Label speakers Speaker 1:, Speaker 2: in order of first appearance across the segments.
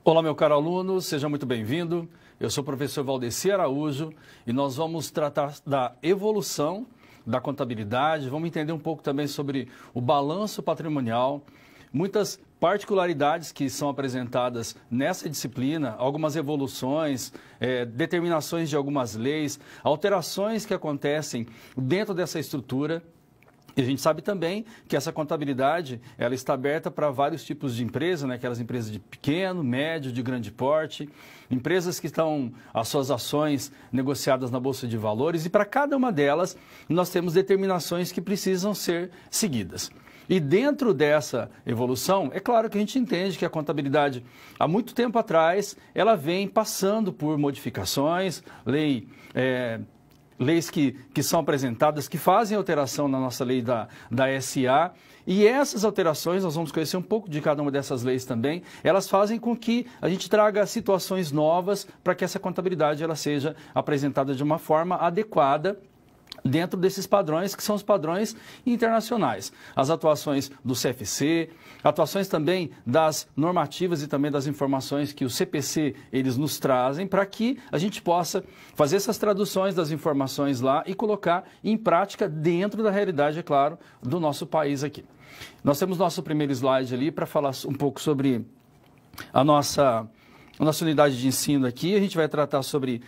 Speaker 1: Olá, meu caro aluno, seja muito bem-vindo. Eu sou o professor Valdeci Araújo e nós vamos tratar da evolução da contabilidade, vamos entender um pouco também sobre o balanço patrimonial, muitas particularidades que são apresentadas nessa disciplina, algumas evoluções, determinações de algumas leis, alterações que acontecem dentro dessa estrutura. E a gente sabe também que essa contabilidade ela está aberta para vários tipos de empresas, né? Aquelas empresas de pequeno, médio, de grande porte, empresas que estão as suas ações negociadas na Bolsa de Valores, e para cada uma delas nós temos determinações que precisam ser seguidas. E dentro dessa evolução, é claro que a gente entende que a contabilidade, há muito tempo atrás, ela vem passando por modificações, leis que são apresentadas, que fazem alteração na nossa lei da SA, e essas alterações, nós vamos conhecer um pouco de cada uma dessas leis também, elas fazem com que a gente traga situações novas para que essa contabilidade ela seja apresentada de uma forma adequada dentro desses padrões, que são os padrões internacionais. As atuações do CFC, atuações também das normativas e também das informações que o CPC eles nos trazem para que a gente possa fazer essas traduções das informações lá e colocar em prática dentro da realidade, é claro, do nosso país aqui. Nós temos nosso primeiro slide ali para falar um pouco sobre a nossa unidade de ensino aqui. A gente vai tratar sobre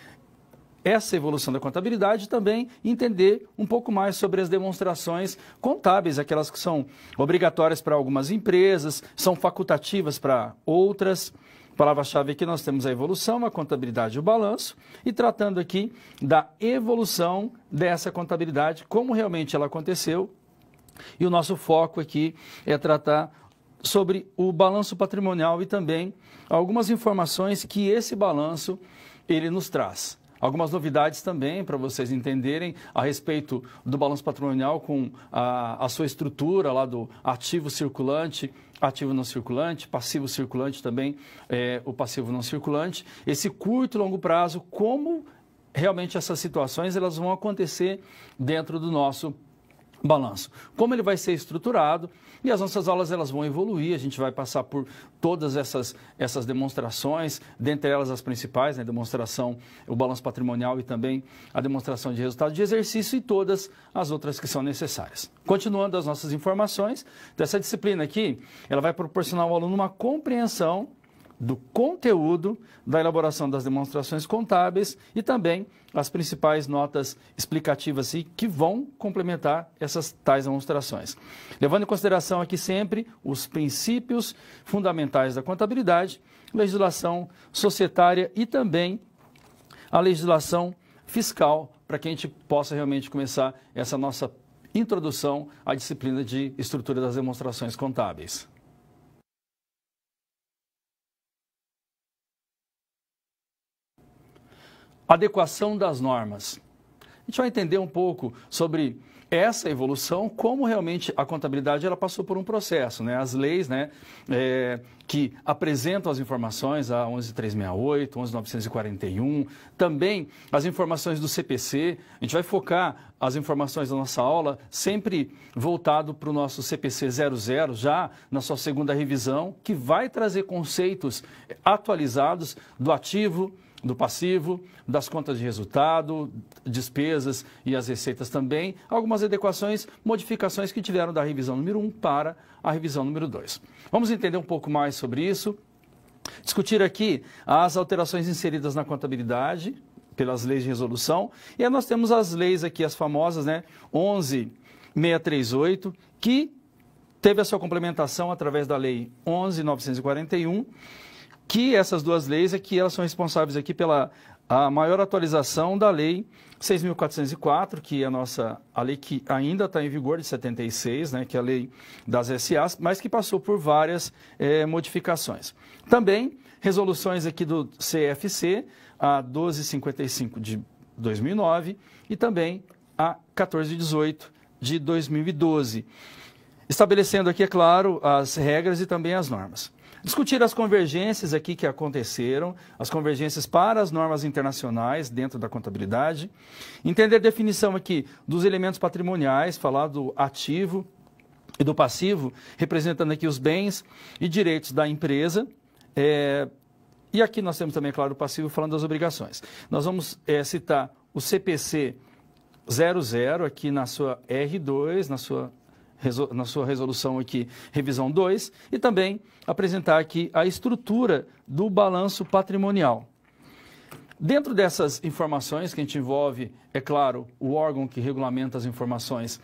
Speaker 1: essa evolução da contabilidade e também entender um pouco mais sobre as demonstrações contábeis, aquelas que são obrigatórias para algumas empresas, são facultativas para outras. Palavra-chave aqui nós temos a evolução, a contabilidade e o balanço, e tratando aqui da evolução dessa contabilidade, como realmente ela aconteceu, e o nosso foco aqui é tratar sobre o balanço patrimonial e também algumas informações que esse balanço ele nos traz. Algumas novidades também para vocês entenderem a respeito do balanço patrimonial com a sua estrutura lá do ativo circulante, ativo não circulante, passivo circulante também, o passivo não circulante. Esse curto e longo prazo, como realmente essas situações elas vão acontecer dentro do nosso balanço, como ele vai ser estruturado, e as nossas aulas elas vão evoluir, a gente vai passar por todas essas demonstrações, dentre elas as principais, né, demonstração, o balanço patrimonial e também a demonstração de resultado de exercício e todas as outras que são necessárias. Continuando as nossas informações, dessa disciplina aqui, ela vai proporcionar ao aluno uma compreensão do conteúdo da elaboração das demonstrações contábeis e também as principais notas explicativas que vão complementar essas tais demonstrações. Levando em consideração aqui sempre os princípios fundamentais da contabilidade, legislação societária e também a legislação fiscal, para que a gente possa realmente começar essa nossa introdução à disciplina de estrutura das demonstrações contábeis. Adequação das normas. A gente vai entender um pouco sobre essa evolução, como realmente a contabilidade ela passou por um processo, né? As leis, né, que apresentam as informações, a 11.368, 11.941, também as informações do CPC. A gente vai focar as informações da nossa aula sempre voltado para o nosso CPC 00, já na sua segunda revisão, que vai trazer conceitos atualizados do ativo, do passivo, das contas de resultado, despesas e as receitas também, algumas adequações, modificações que tiveram da revisão número 1 para a revisão número 2. Vamos entender um pouco mais sobre isso, discutir aqui as alterações inseridas na contabilidade pelas leis de resolução, e aí nós temos as leis aqui, as famosas, né, 11.638, que teve a sua complementação através da lei 11.941, que essas duas leis aqui, elas são responsáveis aqui pela a maior atualização da lei 6.404, que é a lei que ainda está em vigor, de 76, né, que é a lei das SAs, mas que passou por várias modificações. Também resoluções aqui do CFC, a 12.55 de 2009 e também a 14.18 de 2012, estabelecendo aqui, é claro, as regras e também as normas. Discutir as convergências aqui que aconteceram, as convergências para as normas internacionais dentro da contabilidade. Entender a definição aqui dos elementos patrimoniais, falar do ativo e do passivo, representando aqui os bens e direitos da empresa. E aqui nós temos também, claro, o passivo falando das obrigações. Nós vamos citar o CPC 00 aqui na sua R2, na sua resolução aqui, revisão 2, e também apresentar aqui a estrutura do balanço patrimonial. Dentro dessas informações que a gente envolve, é claro, o órgão que regulamenta as informações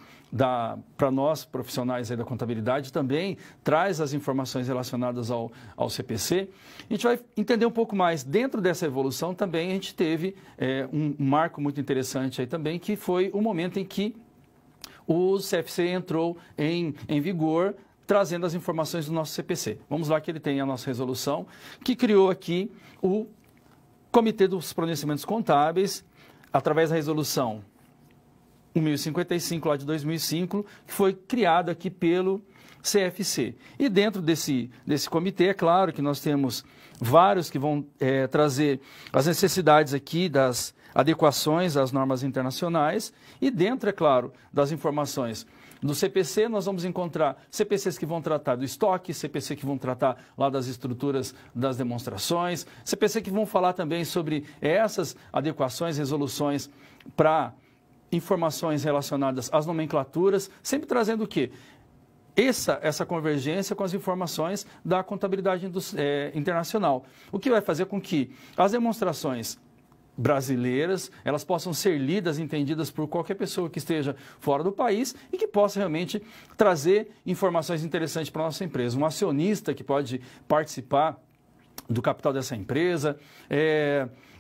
Speaker 1: para nós, profissionais aí da contabilidade, também traz as informações relacionadas ao CPC. A gente vai entender um pouco mais. Dentro dessa evolução também a gente teve um marco muito interessante aí também, que foi o momento em que o CFC entrou em vigor, trazendo as informações do nosso CPC. Vamos lá que ele tem a nossa resolução, que criou aqui o Comitê dos Pronunciamentos Contábeis, através da resolução 1055 lá de 2005, que foi criado aqui pelo CFC. E dentro desse comitê, é claro que nós temos vários que vão trazer as necessidades aqui das adequações às normas internacionais e dentro, é claro, das informações do CPC, nós vamos encontrar CPCs que vão tratar do estoque, CPC que vão tratar lá das estruturas das demonstrações, CPC que vão falar também sobre essas adequações, resoluções para informações relacionadas às nomenclaturas, sempre trazendo o quê? Essa convergência com as informações da contabilidade internacional, o que vai fazer com que as demonstrações brasileiras, elas possam ser lidas, entendidas por qualquer pessoa que esteja fora do país e que possa realmente trazer informações interessantes para a nossa empresa. Um acionista que pode participar do capital dessa empresa,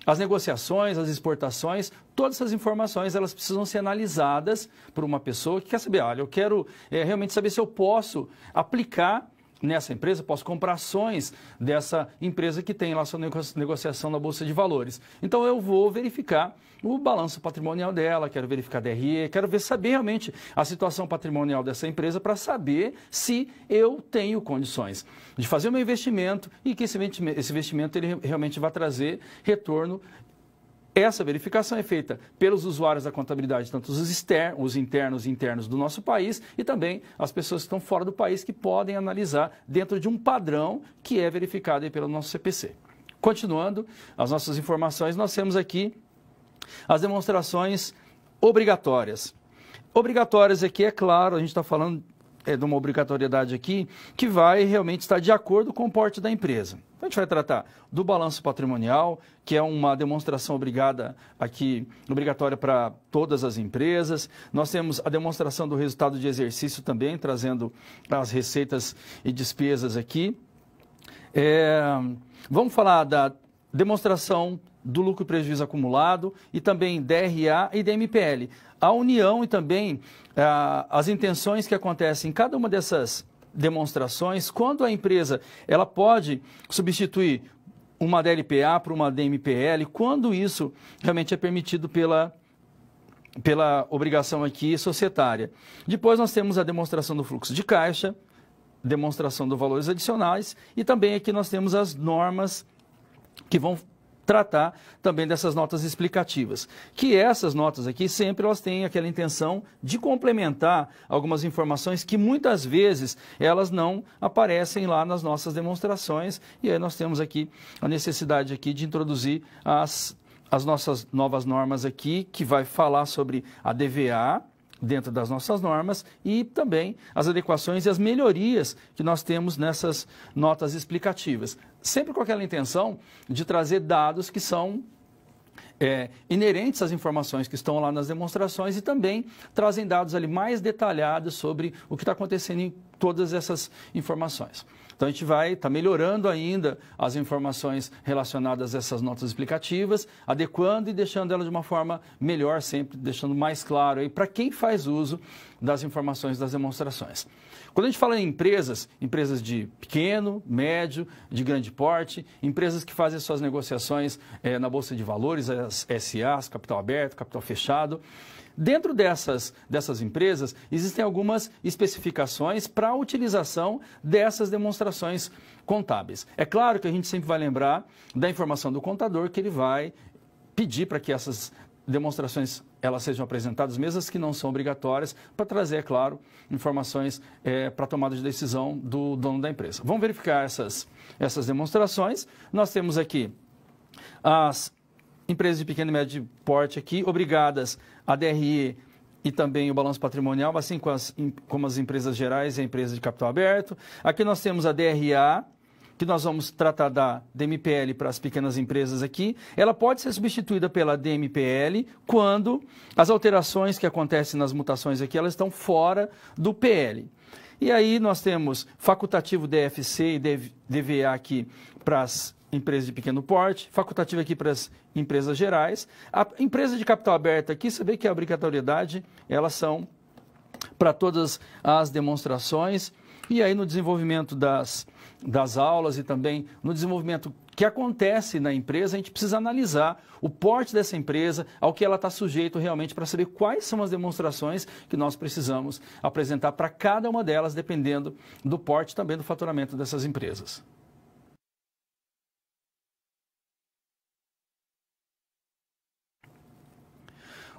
Speaker 1: as negociações, as exportações, todas essas informações elas precisam ser analisadas por uma pessoa que quer saber, olha, eu quero realmente saber se eu posso aplicar nessa empresa, posso comprar ações dessa empresa que tem lá sua negociação na Bolsa de Valores. Então, eu vou verificar o balanço patrimonial dela, quero verificar a DRE, quero saber realmente a situação patrimonial dessa empresa para saber se eu tenho condições de fazer o meu investimento e que esse investimento ele realmente vai trazer retorno. Essa verificação é feita pelos usuários da contabilidade, tanto os internos e internos do nosso país e também as pessoas que estão fora do país que podem analisar dentro de um padrão que é verificado aí pelo nosso CPC. Continuando as nossas informações, nós temos aqui as demonstrações obrigatórias. Obrigatórias aqui, é claro, a gente está falando de uma obrigatoriedade aqui que vai realmente estar de acordo com o porte da empresa. Então, a gente vai tratar do balanço patrimonial, que é uma demonstração obrigatória para todas as empresas. Nós temos a demonstração do resultado de exercício também, trazendo as receitas e despesas aqui. Vamos falar da demonstração do lucro e prejuízo acumulado e também DRA e DMPL. A união e também as intenções que acontecem em cada uma dessas demonstrações, quando a empresa ela pode substituir uma DLPA por uma DMPL, quando isso realmente é permitido pela obrigação aqui societária. Depois nós temos a demonstração do fluxo de caixa, demonstração dos valores adicionais e também aqui nós temos as normas que vão tratar também dessas notas explicativas, que essas notas aqui sempre elas têm aquela intenção de complementar algumas informações que muitas vezes elas não aparecem lá nas nossas demonstrações e aí nós temos aqui a necessidade aqui de introduzir as nossas novas normas aqui, que vai falar sobre a DVA, dentro das nossas normas e também as adequações e as melhorias que nós temos nessas notas explicativas. Sempre com aquela intenção de trazer dados que são inerentes às informações que estão lá nas demonstrações e também trazem dados ali mais detalhados sobre o que está acontecendo em todas essas informações. Então, a gente vai estar melhorando ainda as informações relacionadas a essas notas explicativas, adequando e deixando ela de uma forma melhor, sempre deixando mais claro aí para quem faz uso das informações das demonstrações. Quando a gente fala em empresas de pequeno, médio, de grande porte, empresas que fazem suas negociações na Bolsa de Valores, as SAs, capital aberto, capital fechado, dentro dessas empresas, existem algumas especificações para a utilização dessas demonstrações contábeis. É claro que a gente sempre vai lembrar da informação do contador, que ele vai pedir para que essas demonstrações elas sejam apresentadas, mesmo as que não são obrigatórias, para trazer, é claro, informações para a tomada de decisão do dono da empresa. Vamos verificar essas demonstrações. Nós temos aqui as empresas de pequeno e médio porte aqui, obrigadas a DRE e também o balanço patrimonial, assim como as empresas gerais e a empresa de capital aberto. Aqui nós temos a DRA, que nós vamos tratar da DMPL para as pequenas empresas aqui. Ela pode ser substituída pela DMPL quando as alterações que acontecem nas mutações aqui, elas estão fora do PL. E aí nós temos facultativo DFC e DVA aqui para as empresas de pequeno porte, facultativo aqui para as empresas gerais. A empresa de capital aberto aqui, você vê que a obrigatoriedade, elas são para todas as demonstrações. E aí no desenvolvimento das aulas e também no desenvolvimento que acontece na empresa, a gente precisa analisar o porte dessa empresa, ao que ela está sujeito realmente, para saber quais são as demonstrações que nós precisamos apresentar para cada uma delas, dependendo do porte também do faturamento dessas empresas.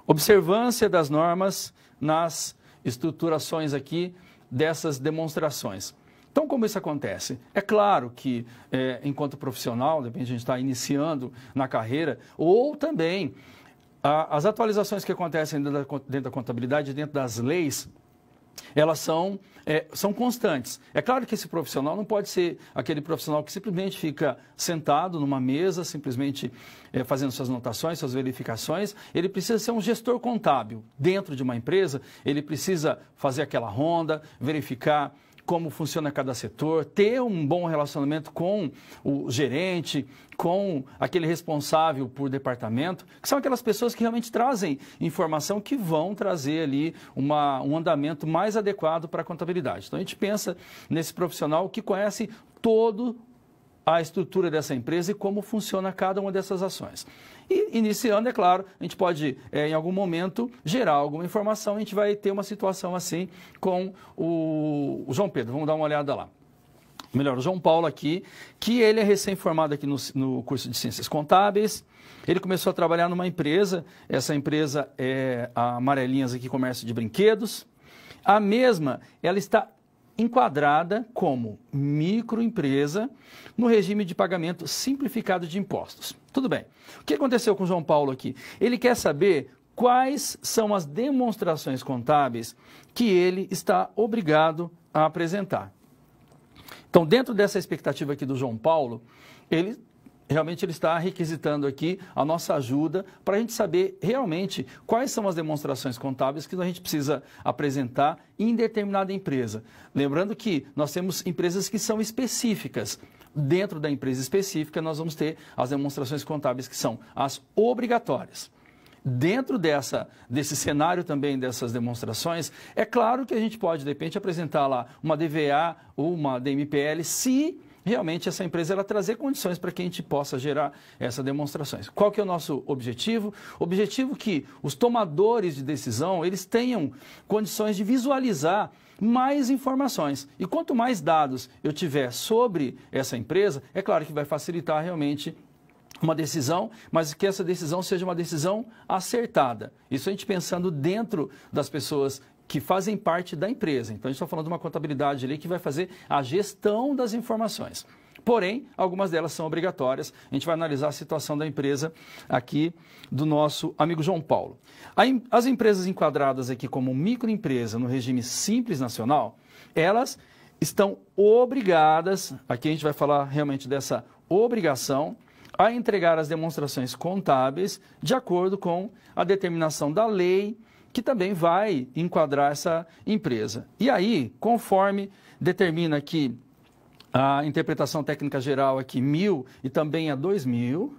Speaker 1: Observância das normas nas estruturações aqui dessas demonstrações. Então, como isso acontece? É claro que, enquanto profissional, de repente a gente está iniciando na carreira, ou também as atualizações que acontecem dentro da contabilidade, dentro das leis, elas são constantes. É claro que esse profissional não pode ser aquele profissional que simplesmente fica sentado numa mesa, simplesmente fazendo suas anotações, suas verificações. Ele precisa ser um gestor contábil. Dentro de uma empresa, ele precisa fazer aquela ronda, verificar como funciona cada setor, ter um bom relacionamento com o gerente, com aquele responsável por departamento, que são aquelas pessoas que realmente trazem informação que vão trazer ali um andamento mais adequado para a contabilidade. Então, a gente pensa nesse profissional que conhece todo a estrutura dessa empresa e como funciona cada uma dessas ações. E, iniciando, é claro, a gente pode, em algum momento, gerar alguma informação. A gente vai ter uma situação assim com o João Pedro. Vamos dar uma olhada lá. Melhor, o João Paulo aqui, que ele é recém-formado aqui no curso de Ciências Contábeis. Ele começou a trabalhar numa empresa. Essa empresa é a Amarelinhas aqui, Comércio de Brinquedos. A mesma, ela está enquadrada como microempresa no regime de pagamento simplificado de impostos. Tudo bem. O que aconteceu com o João Paulo aqui? Ele quer saber quais são as demonstrações contábeis que ele está obrigado a apresentar. Então, dentro dessa expectativa aqui do João Paulo, ele está requisitando aqui a nossa ajuda para a gente saber realmente quais são as demonstrações contábeis que a gente precisa apresentar em determinada empresa. Lembrando que nós temos empresas que são específicas. Dentro da empresa específica, nós vamos ter as demonstrações contábeis que são as obrigatórias. Dentro desse cenário também dessas demonstrações, é claro que a gente pode, de repente, apresentar lá uma DVA ou uma DMPL, se realmente essa empresa ela trazer condições para que a gente possa gerar essas demonstrações. Qual que é o nosso objetivo? O objetivo é que os tomadores de decisão, eles tenham condições de visualizar mais informações. E quanto mais dados eu tiver sobre essa empresa, é claro que vai facilitar realmente uma decisão, mas que essa decisão seja uma decisão acertada. Isso a gente pensando dentro das pessoas que fazem parte da empresa. Então, a gente está falando de uma contabilidade ali que vai fazer a gestão das informações. Porém, algumas delas são obrigatórias. A gente vai analisar a situação da empresa aqui do nosso amigo João Paulo. As empresas enquadradas aqui como microempresa no regime Simples Nacional, elas estão obrigadas, aqui a gente vai falar realmente dessa obrigação, a entregar as demonstrações contábeis de acordo com a determinação da lei, que também vai enquadrar essa empresa. E aí, conforme determina aqui a interpretação técnica geral aqui 1000 e também a 2000,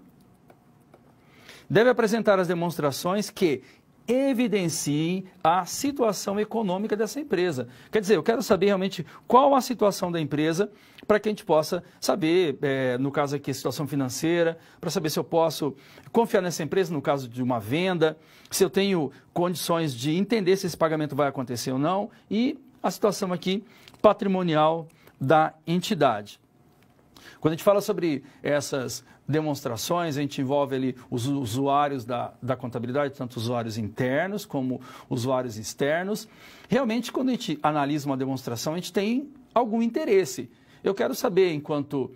Speaker 1: deve apresentar as demonstrações que evidenciem a situação econômica dessa empresa. Quer dizer, eu quero saber realmente qual a situação da empresa para que a gente possa saber, no caso aqui, a situação financeira, para saber se eu posso confiar nessa empresa no caso de uma venda, se eu tenho condições de entender se esse pagamento vai acontecer ou não, e a situação aqui patrimonial da entidade. Quando a gente fala sobre essas demonstrações, a gente envolve ali os usuários da contabilidade, tanto usuários internos como usuários externos. Realmente, quando a gente analisa uma demonstração, a gente tem algum interesse. Eu quero saber, enquanto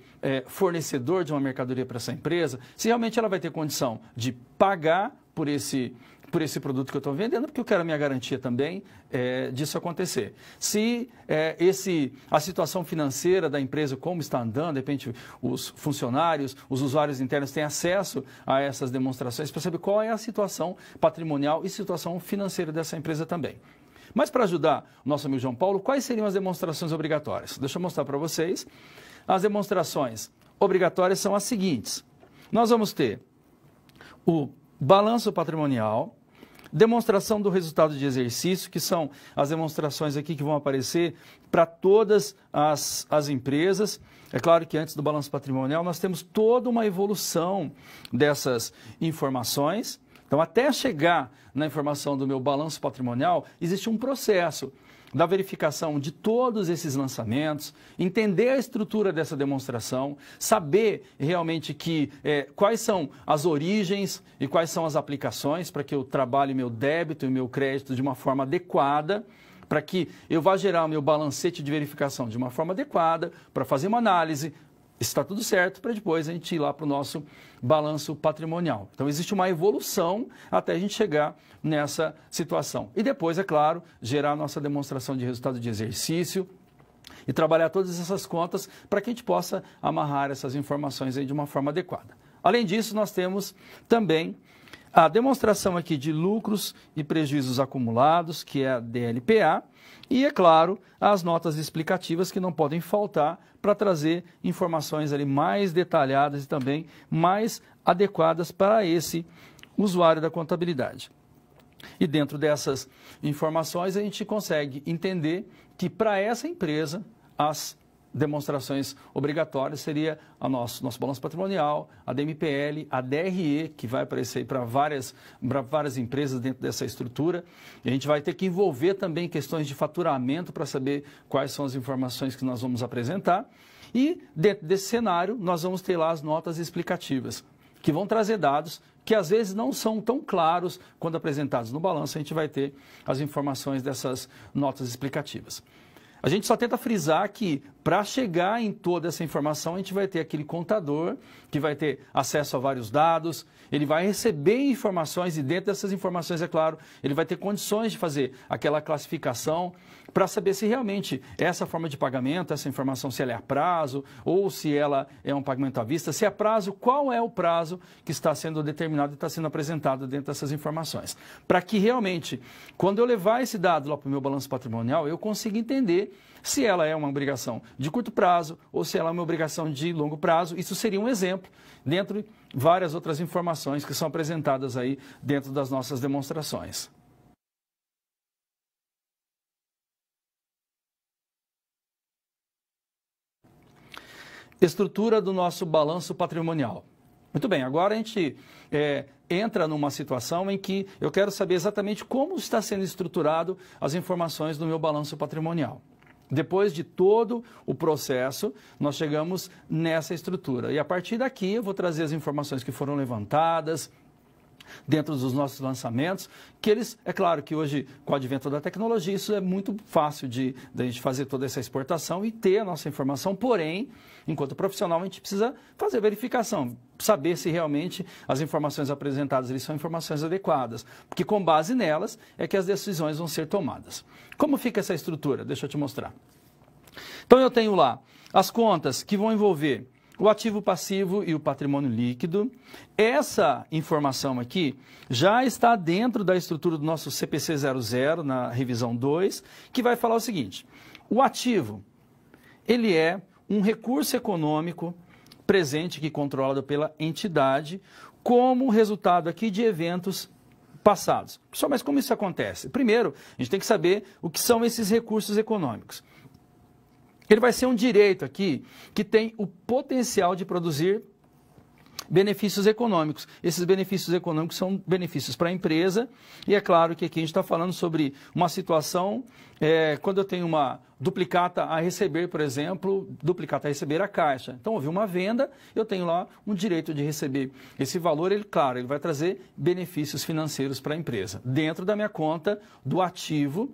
Speaker 1: fornecedor de uma mercadoria para essa empresa, se realmente ela vai ter condição de pagar por esse produto que eu estou vendendo, porque eu quero a minha garantia também disso acontecer. Se a situação financeira da empresa, como está andando, de repente os funcionários, os usuários internos têm acesso a essas demonstrações para saber qual é a situação patrimonial e situação financeira dessa empresa também. Mas para ajudar o nosso amigo João Paulo, quais seriam as demonstrações obrigatórias? Deixa eu mostrar para vocês. As demonstrações obrigatórias são as seguintes. Nós vamos ter o balanço patrimonial, demonstração do resultado de exercício, que são as demonstrações aqui que vão aparecer para todas as empresas. É claro que antes do balanço patrimonial nós temos toda uma evolução dessas informações. Então, até chegar na informação do meu balanço patrimonial, existe um processo da verificação de todos esses lançamentos, entender a estrutura dessa demonstração, saber realmente quais são as origens e quais são as aplicações para que eu trabalhe meu débito e meu crédito de uma forma adequada, para que eu vá gerar o meu balancete de verificação de uma forma adequada, para fazer uma análise, está tudo certo, para depois a gente ir lá para o nosso balanço patrimonial. Então, existe uma evolução até a gente chegar nessa situação. E depois, é claro, gerar a nossa demonstração de resultado de exercício e trabalhar todas essas contas para que a gente possa amarrar essas informações aí de uma forma adequada. Além disso, nós temos também a demonstração aqui de lucros e prejuízos acumulados, que é a DLPA, e, é claro, as notas explicativas que não podem faltar para trazer informações ali mais detalhadas e também mais adequadas para esse usuário da contabilidade. E dentro dessas informações a gente consegue entender que para essa empresa as demonstrações obrigatórias seria o nosso balanço patrimonial, a DMPL, a DRE, que vai aparecer para várias empresas dentro dessa estrutura. E a gente vai ter que envolver também questões de faturamento para saber quais são as informações que nós vamos apresentar. E dentro desse cenário, nós vamos ter lá as notas explicativas, que vão trazer dados que às vezes não são tão claros quando apresentados no balanço. A gente vai ter as informações dessas notas explicativas. A gente só tenta frisar que, para chegar em toda essa informação, a gente vai ter aquele contador que vai ter acesso a vários dados, ele vai receber informações e dentro dessas informações, é claro, ele vai ter condições de fazer aquela classificação para saber se realmente essa forma de pagamento, essa informação, se ela é a prazo ou se ela é um pagamento à vista, se é prazo, qual é o prazo que está sendo determinado e está sendo apresentado dentro dessas informações. Para que realmente, quando eu levar esse dado lá para o meu balanço patrimonial, eu consiga entender se ela é uma obrigação de curto prazo ou se ela é uma obrigação de longo prazo. Isso seria um exemplo dentro de várias outras informações que são apresentadas aí dentro das nossas demonstrações. Estrutura do nosso balanço patrimonial. Muito bem, agora a gente entra numa situação em que eu quero saber exatamente como está sendo estruturado as informações do meu balanço patrimonial. Depois de todo o processo, nós chegamos nessa estrutura. E a partir daqui eu vou trazer as informações que foram levantadas dentro dos nossos lançamentos, que eles, é claro que hoje, com o advento da tecnologia, isso é muito fácil de a gente fazer toda essa exportação e ter a nossa informação, porém, enquanto profissional, a gente precisa fazer verificação, saber se realmente as informações apresentadas ali são informações adequadas, porque com base nelas é que as decisões vão ser tomadas. Como fica essa estrutura? Deixa eu te mostrar. Então, eu tenho lá as contas que vão envolver o ativo passivo e o patrimônio líquido. Essa informação aqui já está dentro da estrutura do nosso CPC 00, na revisão 2, que vai falar o seguinte: o ativo, ele é um recurso econômico presente que é controlado pela entidade como resultado aqui de eventos passados. Pessoal, mas como isso acontece? Primeiro, a gente tem que saber o que são esses recursos econômicos. Ele vai ser um direito aqui que tem o potencial de produzir benefícios econômicos. Esses benefícios econômicos são benefícios para a empresa e é claro que aqui a gente está falando sobre uma situação, quando eu tenho uma duplicata a receber, por exemplo, duplicata a receber a Caixa. Então, houve uma venda, eu tenho lá um direito de receber esse valor, ele vai trazer benefícios financeiros para a empresa, dentro da minha conta do ativo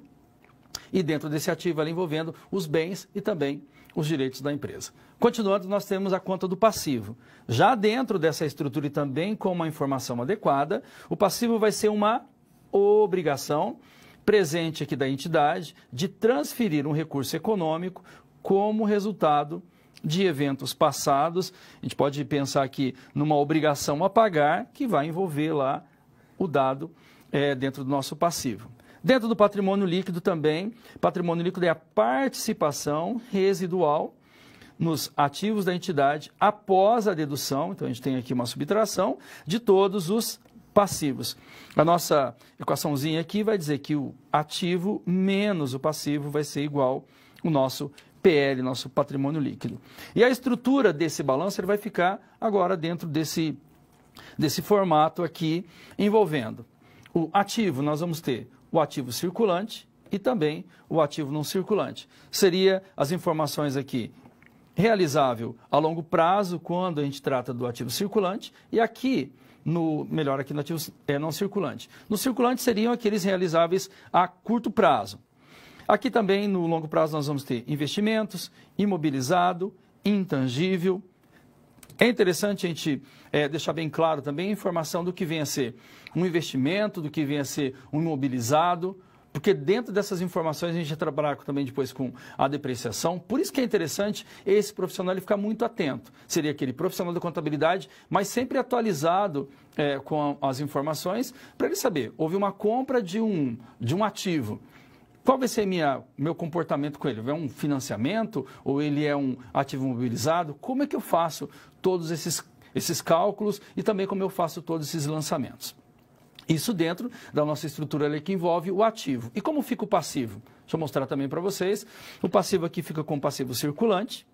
Speaker 1: e dentro desse ativo ali envolvendo os bens e também os direitos da empresa. Continuando, nós temos a conta do passivo. Já dentro dessa estrutura e também com uma informação adequada, o passivo vai ser uma obrigação presente aqui da entidade de transferir um recurso econômico como resultado de eventos passados. A gente pode pensar aqui numa obrigação a pagar que vai envolver lá o dado dentro do nosso passivo. Dentro do patrimônio líquido também, patrimônio líquido é a participação residual nos ativos da entidade após a dedução, então a gente tem aqui uma subtração de todos os passivos. A nossa equaçãozinha aqui vai dizer que o ativo menos o passivo vai ser igual ao nosso PL, nosso patrimônio líquido. E a estrutura desse balanço ele vai ficar agora dentro desse formato aqui, envolvendo o ativo, nós vamos ter o ativo circulante e também o ativo não circulante. Seria as informações aqui realizável a longo prazo, quando a gente trata do ativo circulante, e aqui, aqui no ativo não circulante. No circulante seriam aqueles realizáveis a curto prazo. Aqui também, no longo prazo, nós vamos ter investimentos, imobilizado, intangível. É interessante a gente deixar bem claro também a informação do que vem a ser um investimento, do que vem a ser um imobilizado, porque dentro dessas informações a gente vai trabalhar também depois com a depreciação. Por isso que é interessante esse profissional ele ficar muito atento. Seria aquele profissional da contabilidade, mas sempre atualizado com as informações, para ele saber, houve uma compra de um ativo. Qual vai ser meu comportamento com ele? É um financiamento ou ele é um ativo mobilizado? Como é que eu faço todos esses cálculos e também como eu faço todos esses lançamentos? Isso dentro da nossa estrutura ali que envolve o ativo. E como fica o passivo? Deixa eu mostrar também para vocês. O passivo aqui fica com o passivo circulante,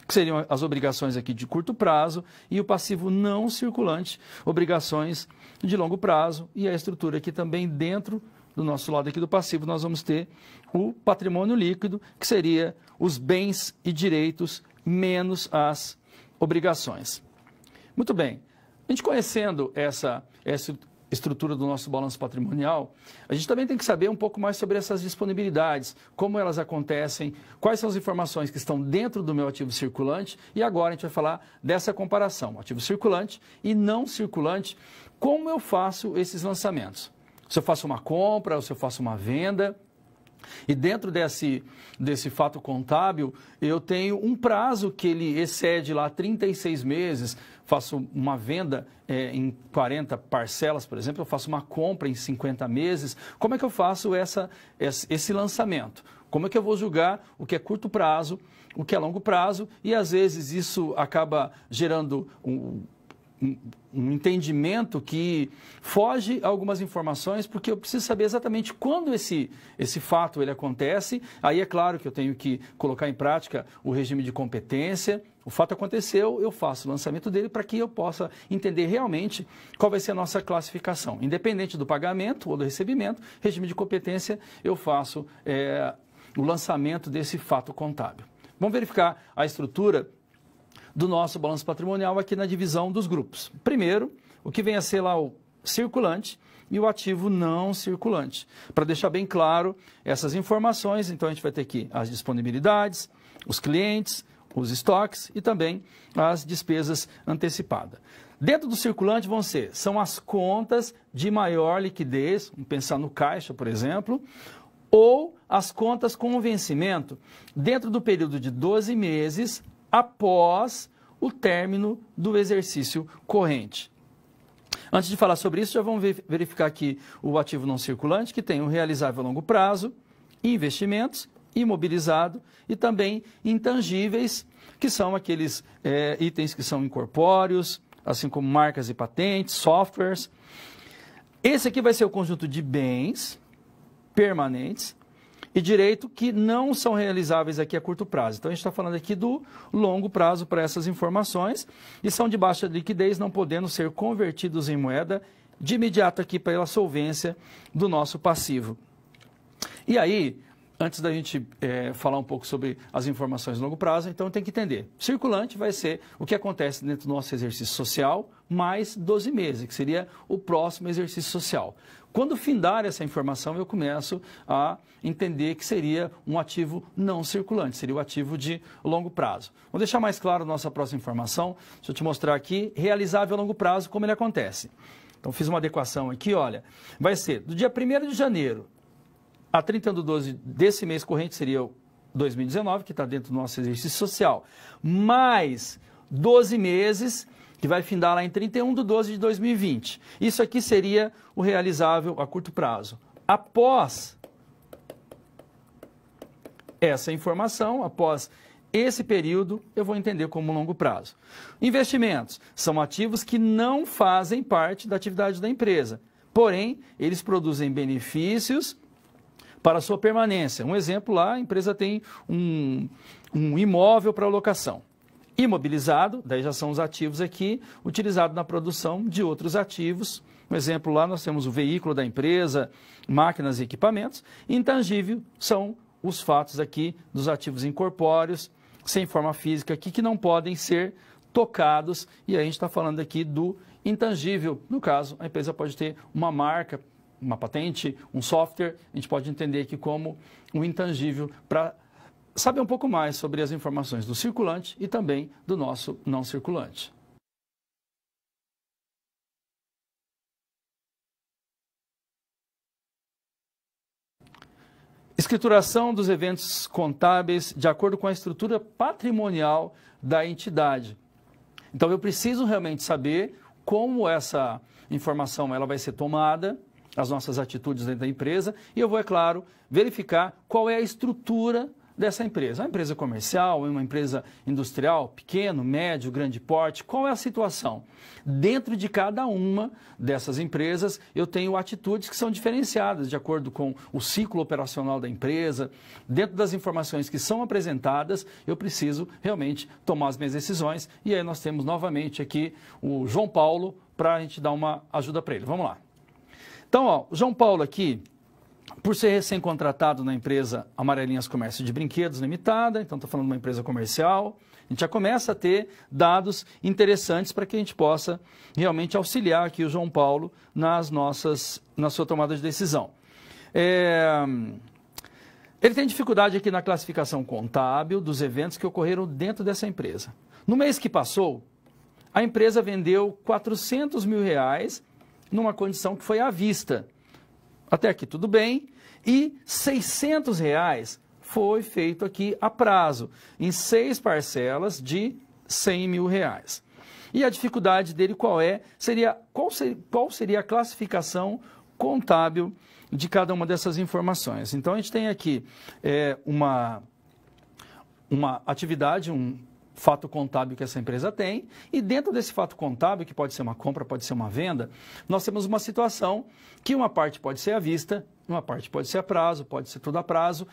Speaker 1: que seriam as obrigações aqui de curto prazo, e o passivo não circulante, obrigações de longo prazo, e a estrutura aqui também dentro do nosso lado aqui do passivo, nós vamos ter o patrimônio líquido, que seria os bens e direitos menos as obrigações. Muito bem, a gente conhecendo essa estrutura do nosso balanço patrimonial, a gente também tem que saber um pouco mais sobre essas disponibilidades, como elas acontecem, quais são as informações que estão dentro do meu ativo circulante, e agora a gente vai falar dessa comparação, ativo circulante e não circulante, como eu faço esses lançamentos. Se eu faço uma compra ou se eu faço uma venda. E dentro desse fato contábil, eu tenho um prazo que ele excede lá 36 meses, faço uma venda em 40 parcelas, por exemplo, eu faço uma compra em 50 meses. Como é que eu faço esse lançamento? Como é que eu vou julgar o que é curto prazo, o que é longo prazo? E às vezes isso acaba gerando um entendimento que foge a algumas informações, porque eu preciso saber exatamente quando esse fato ele acontece. Aí é claro que eu tenho que colocar em prática o regime de competência. O fato aconteceu, eu faço o lançamento dele para que eu possa entender realmente qual vai ser a nossa classificação. Independente do pagamento ou do recebimento, regime de competência, eu faço o lançamento desse fato contábil. Vamos verificar a estrutura do nosso balanço patrimonial aqui na divisão dos grupos. Primeiro, o que vem a ser lá o circulante e o ativo não circulante. Para deixar bem claro essas informações, então a gente vai ter aqui as disponibilidades, os clientes, os estoques e também as despesas antecipadas. Dentro do circulante são as contas de maior liquidez, vamos pensar no caixa, por exemplo, ou as contas com vencimento dentro do período de 12 meses após o término do exercício corrente. Antes de falar sobre isso, já vamos verificar aqui o ativo não circulante, que tem o realizável a longo prazo, investimentos, imobilizado e também intangíveis, que são aqueles itens que são incorpóreos, assim como marcas e patentes, softwares. Esse aqui vai ser o conjunto de bens permanentes e direito que não são realizáveis aqui a curto prazo. Então, a gente está falando aqui do longo prazo para essas informações e são de baixa liquidez, não podendo ser convertidos em moeda de imediato aqui pela solvência do nosso passivo. E aí, antes da gente falar um pouco sobre as informações de longo prazo, então tem que entender. Circulante vai ser o que acontece dentro do nosso exercício social mais 12 meses, que seria o próximo exercício social. Quando findar essa informação, eu começo a entender que seria um ativo não circulante, seria o ativo de longo prazo. Vou deixar mais claro a nossa próxima informação. Deixa eu te mostrar aqui, realizável a longo prazo, como ele acontece. Então, fiz uma adequação aqui, olha, vai ser do dia 1º de janeiro a 31/12 desse mês corrente, seria o 2019, que está dentro do nosso exercício social, mais 12 meses, que vai findar lá em 31/12 de 2020. Isso aqui seria o realizável a curto prazo. Após essa informação, após esse período, eu vou entender como longo prazo. Investimentos são ativos que não fazem parte da atividade da empresa, porém, eles produzem benefícios para a sua permanência. Um exemplo lá, a empresa tem um imóvel para locação. Imobilizado, daí já são os ativos aqui, utilizados na produção de outros ativos. Um exemplo lá, nós temos o veículo da empresa, máquinas e equipamentos. Intangível são os fatos aqui dos ativos incorpóreos, sem forma física aqui, que não podem ser tocados. E aí a gente está falando aqui do intangível. No caso, a empresa pode ter uma marca, uma patente, um software, a gente pode entender aqui como um intangível para saber um pouco mais sobre as informações do circulante e também do nosso não circulante. Escrituração dos eventos contábeis de acordo com a estrutura patrimonial da entidade. Então, eu preciso realmente saber como essa informação ela vai ser tomada, as nossas atitudes dentro da empresa, e eu vou, é claro, verificar qual é a estrutura dessa empresa. Uma empresa comercial, uma empresa industrial, pequeno, médio, grande porte, qual é a situação? Dentro de cada uma dessas empresas, eu tenho atitudes que são diferenciadas de acordo com o ciclo operacional da empresa. Dentro das informações que são apresentadas, eu preciso realmente tomar as minhas decisões. E aí nós temos novamente aqui o João Paulo para a gente dar uma ajuda para ele. Vamos lá. Então, ó, o João Paulo aqui, por ser recém-contratado na empresa Amarelinhas Comércio de Brinquedos Limitada, então estou falando de uma empresa comercial, a gente já começa a ter dados interessantes para que a gente possa realmente auxiliar aqui o João Paulo na sua tomada de decisão. Ele tem dificuldade aqui na classificação contábil dos eventos que ocorreram dentro dessa empresa. No mês que passou, a empresa vendeu R$400 mil numa condição que foi à vista. Até aqui tudo bem. E R$600 foi feito aqui a prazo, em 6 parcelas de R$100 mil. E a dificuldade dele qual seria a classificação contábil de cada uma dessas informações? Então, a gente tem aqui uma atividade, um fato contábil que essa empresa tem, e dentro desse fato contábil, que pode ser uma compra, pode ser uma venda, nós temos uma situação que uma parte pode ser à vista, uma parte pode ser a prazo, pode ser tudo a prazo.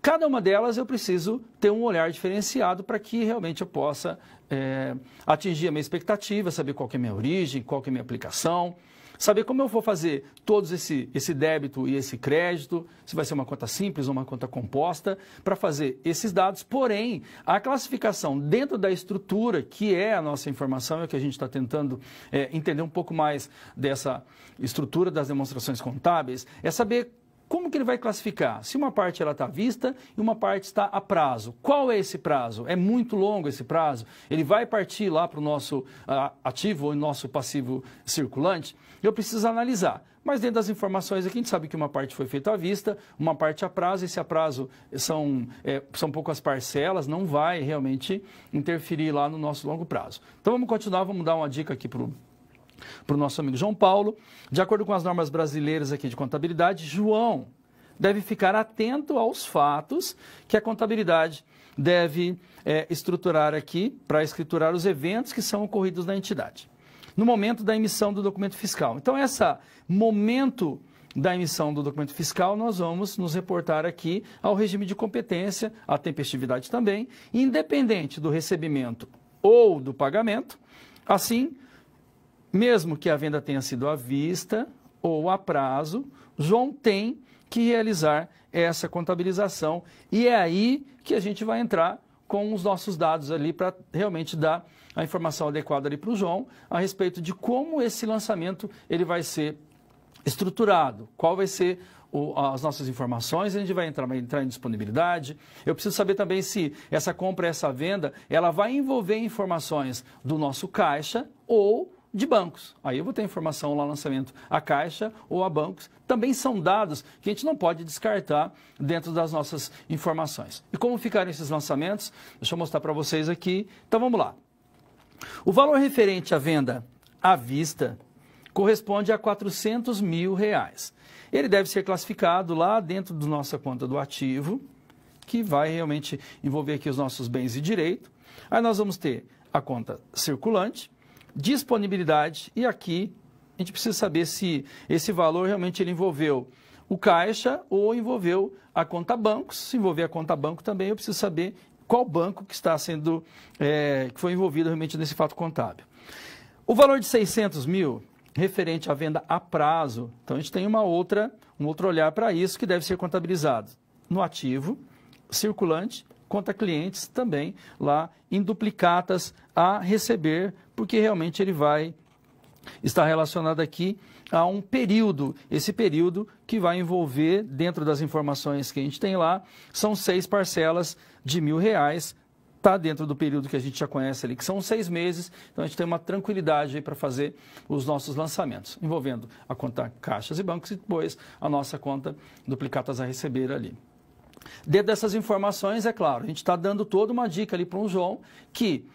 Speaker 1: Cada uma delas eu preciso ter um olhar diferenciado para que realmente eu possa atingir a minha expectativa, saber qual que é a minha origem, qual que é a minha aplicação, saber como eu vou fazer todos esse débito e esse crédito, se vai ser uma conta simples ou uma conta composta, para fazer esses dados. Porém, a classificação dentro da estrutura, que é a nossa informação, é o que a gente está tentando entender um pouco mais dessa estrutura das demonstrações contábeis, é saber como que ele vai classificar? Se uma parte está à vista e uma parte está a prazo. Qual é esse prazo? É muito longo esse prazo? Ele vai partir lá para o nosso ativo ou nosso passivo circulante? Eu preciso analisar. Mas dentro das informações aqui, a gente sabe que uma parte foi feita à vista, uma parte a prazo. Esse a prazo são poucas parcelas, não vai realmente interferir lá no nosso longo prazo. Então vamos continuar, vamos dar uma dica aqui para o nosso amigo João Paulo. De acordo com as normas brasileiras aqui de contabilidade, João deve ficar atento aos fatos que a contabilidade deve estruturar aqui para escriturar os eventos que são ocorridos na entidade no momento da emissão do documento fiscal. Então, esse momento da emissão do documento fiscal, nós vamos nos reportar aqui ao regime de competência, à tempestividade também, independente do recebimento ou do pagamento. Assim, mesmo que a venda tenha sido à vista ou a prazo, João tem que realizar essa contabilização e é aí que a gente vai entrar com os nossos dados ali para realmente dar a informação adequada ali para o João a respeito de como esse lançamento ele vai ser estruturado, qual vai ser as nossas informações, a gente vai entrar em disponibilidade. Eu preciso saber também se essa compra, essa venda, ela vai envolver informações do nosso caixa ou de bancos. Aí eu vou ter informação lá no lançamento a caixa ou a bancos. Também são dados que a gente não pode descartar dentro das nossas informações. E como ficaram esses lançamentos? Deixa eu mostrar para vocês aqui. Então vamos lá. O valor referente à venda à vista corresponde a R$400 mil. Ele deve ser classificado lá dentro da nossa conta do ativo, que vai realmente envolver aqui os nossos bens e direito. Aí nós vamos ter a conta circulante, disponibilidade, e aqui a gente precisa saber se esse valor realmente ele envolveu o caixa ou envolveu a conta bancos. Se envolver a conta banco também, eu preciso saber qual banco que está sendo, que foi envolvido realmente nesse fato contábil. O valor de R$600 mil, referente à venda a prazo, então a gente tem um outro olhar para isso que deve ser contabilizado no ativo, circulante, conta clientes também lá em duplicatas a receber, porque realmente ele vai estar relacionado aqui a um período, esse período que vai envolver, dentro das informações que a gente tem lá, são 6 parcelas de R$1.000, está dentro do período que a gente já conhece ali, que são 6 meses, então a gente tem uma tranquilidade aí para fazer os nossos lançamentos, envolvendo a conta caixas e bancos e depois a nossa conta duplicatas a receber ali. Dentro dessas informações, é claro, a gente está dando toda uma dica ali para o João que,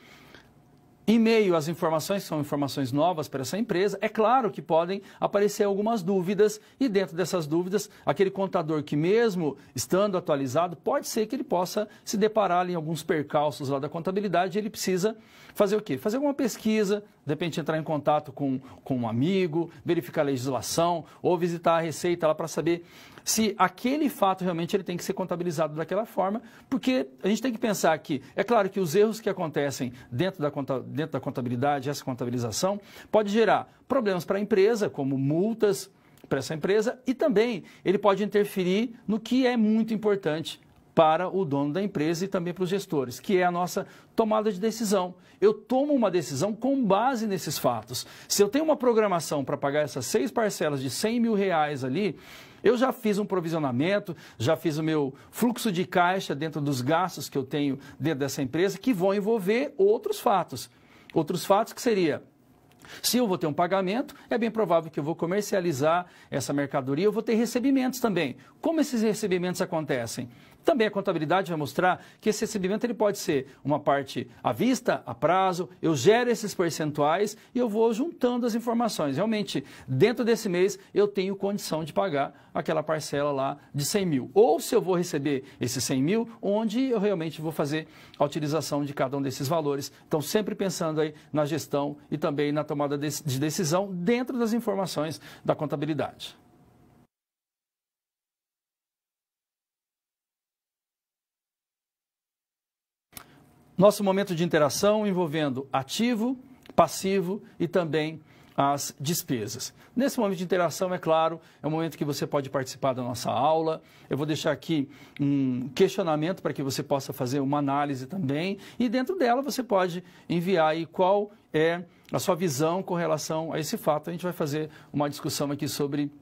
Speaker 1: em meio às informações, que são informações novas para essa empresa, é claro que podem aparecer algumas dúvidas e dentro dessas dúvidas, aquele contador que mesmo estando atualizado, pode ser que ele possa se deparar ali em alguns percalços lá da contabilidade e ele precisa fazer o quê? Fazer alguma pesquisa, de repente entrar em contato com um amigo, verificar a legislação ou visitar a Receita lá para saber se aquele fato realmente ele tem que ser contabilizado daquela forma, porque a gente tem que pensar que, é claro que os erros que acontecem dentro da contabilidade, essa contabilização, pode gerar problemas para a empresa, como multas para essa empresa, e também ele pode interferir no que é muito importante para o dono da empresa e também para os gestores, que é a nossa tomada de decisão. Eu tomo uma decisão com base nesses fatos. Se eu tenho uma programação para pagar essas 6 parcelas de R$100 mil ali, eu já fiz um provisionamento, já fiz o meu fluxo de caixa dentro dos gastos que eu tenho dentro dessa empresa, que vão envolver outros fatos. Outros fatos que seria, se eu vou ter um pagamento, é bem provável que eu vou comercializar essa mercadoria, eu vou ter recebimentos também. Como esses recebimentos acontecem? Também a contabilidade vai mostrar que esse recebimento ele pode ser uma parte à vista, a prazo, eu gero esses percentuais e eu vou juntando as informações. Realmente, dentro desse mês, eu tenho condição de pagar aquela parcela lá de 100 mil. Ou se eu vou receber esses 100 mil, onde eu realmente vou fazer a utilização de cada um desses valores. Então, sempre pensando aí na gestão e também na tomada de decisão dentro das informações da contabilidade. Nosso momento de interação envolvendo ativo, passivo e também as despesas. Nesse momento de interação, é claro, é um momento que você pode participar da nossa aula. Eu vou deixar aqui um questionamento para que você possa fazer uma análise também. E dentro dela você pode enviar aí qual é a sua visão com relação a esse fato. A gente vai fazer uma discussão aqui sobre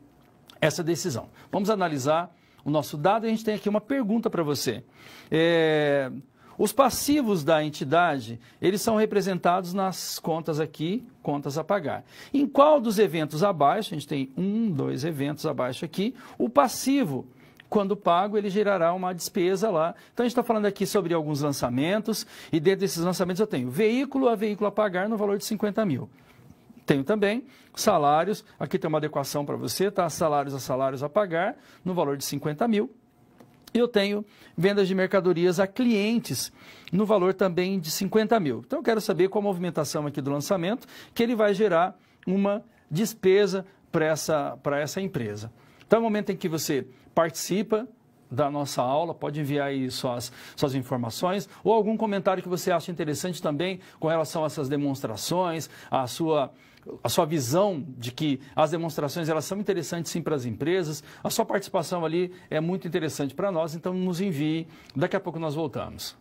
Speaker 1: essa decisão. Vamos analisar o nosso dado e a gente tem aqui uma pergunta para você. Os passivos da entidade, eles são representados nas contas aqui, contas a pagar. Em qual dos eventos abaixo, a gente tem 2 eventos abaixo aqui, o passivo, quando pago, ele gerará uma despesa lá. Então, a gente está falando aqui sobre alguns lançamentos, e dentro desses lançamentos eu tenho veículo a pagar no valor de 50 mil. Tenho também salários, aqui tem uma adequação para você, tá? Salários a pagar no valor de 50 mil. Eu tenho vendas de mercadorias a clientes no valor também de 50 mil. Então, eu quero saber qual a movimentação aqui do lançamento, que ele vai gerar uma despesa para essa empresa. Então é o momento em que você participa da nossa aula, pode enviar aí suas informações ou algum comentário que você acha interessante também com relação a essas demonstrações, a sua visão de que as demonstrações elas são interessantes sim para as empresas. A sua participação ali é muito interessante para nós, então nos envie. Daqui a pouco nós voltamos.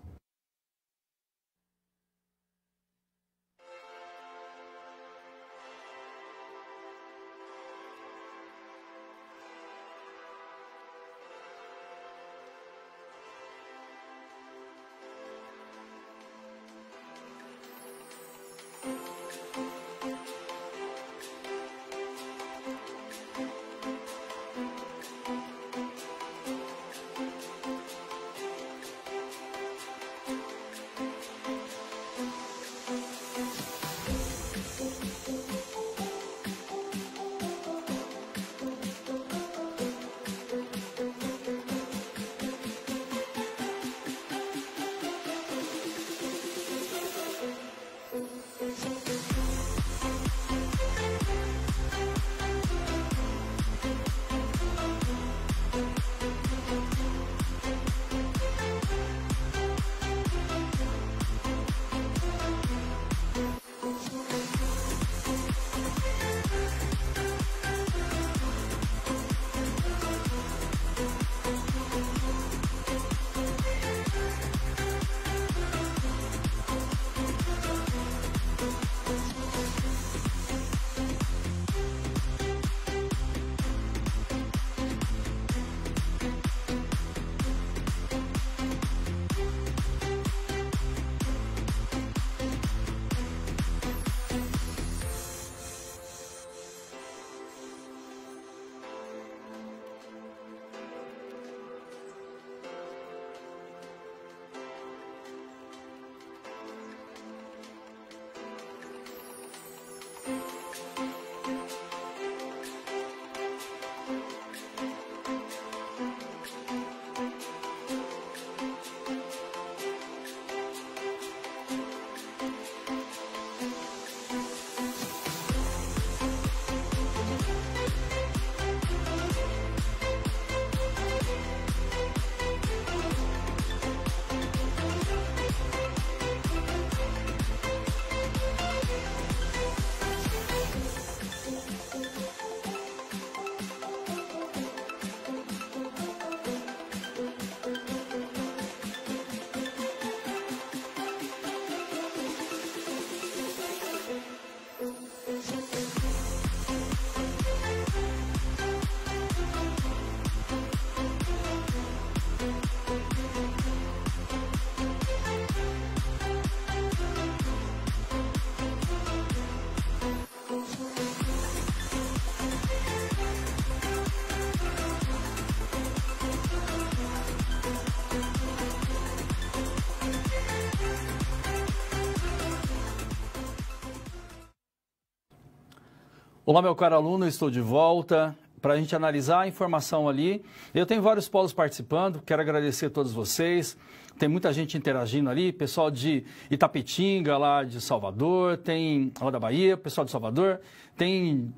Speaker 1: Olá, meu caro aluno, eu estou de volta para a gente analisar a informação ali. Eu tenho vários polos participando, quero agradecer a todos vocês. Tem muita gente interagindo ali, pessoal de Itapetinga, lá de Salvador, tem lá da Bahia, pessoal de Salvador, tem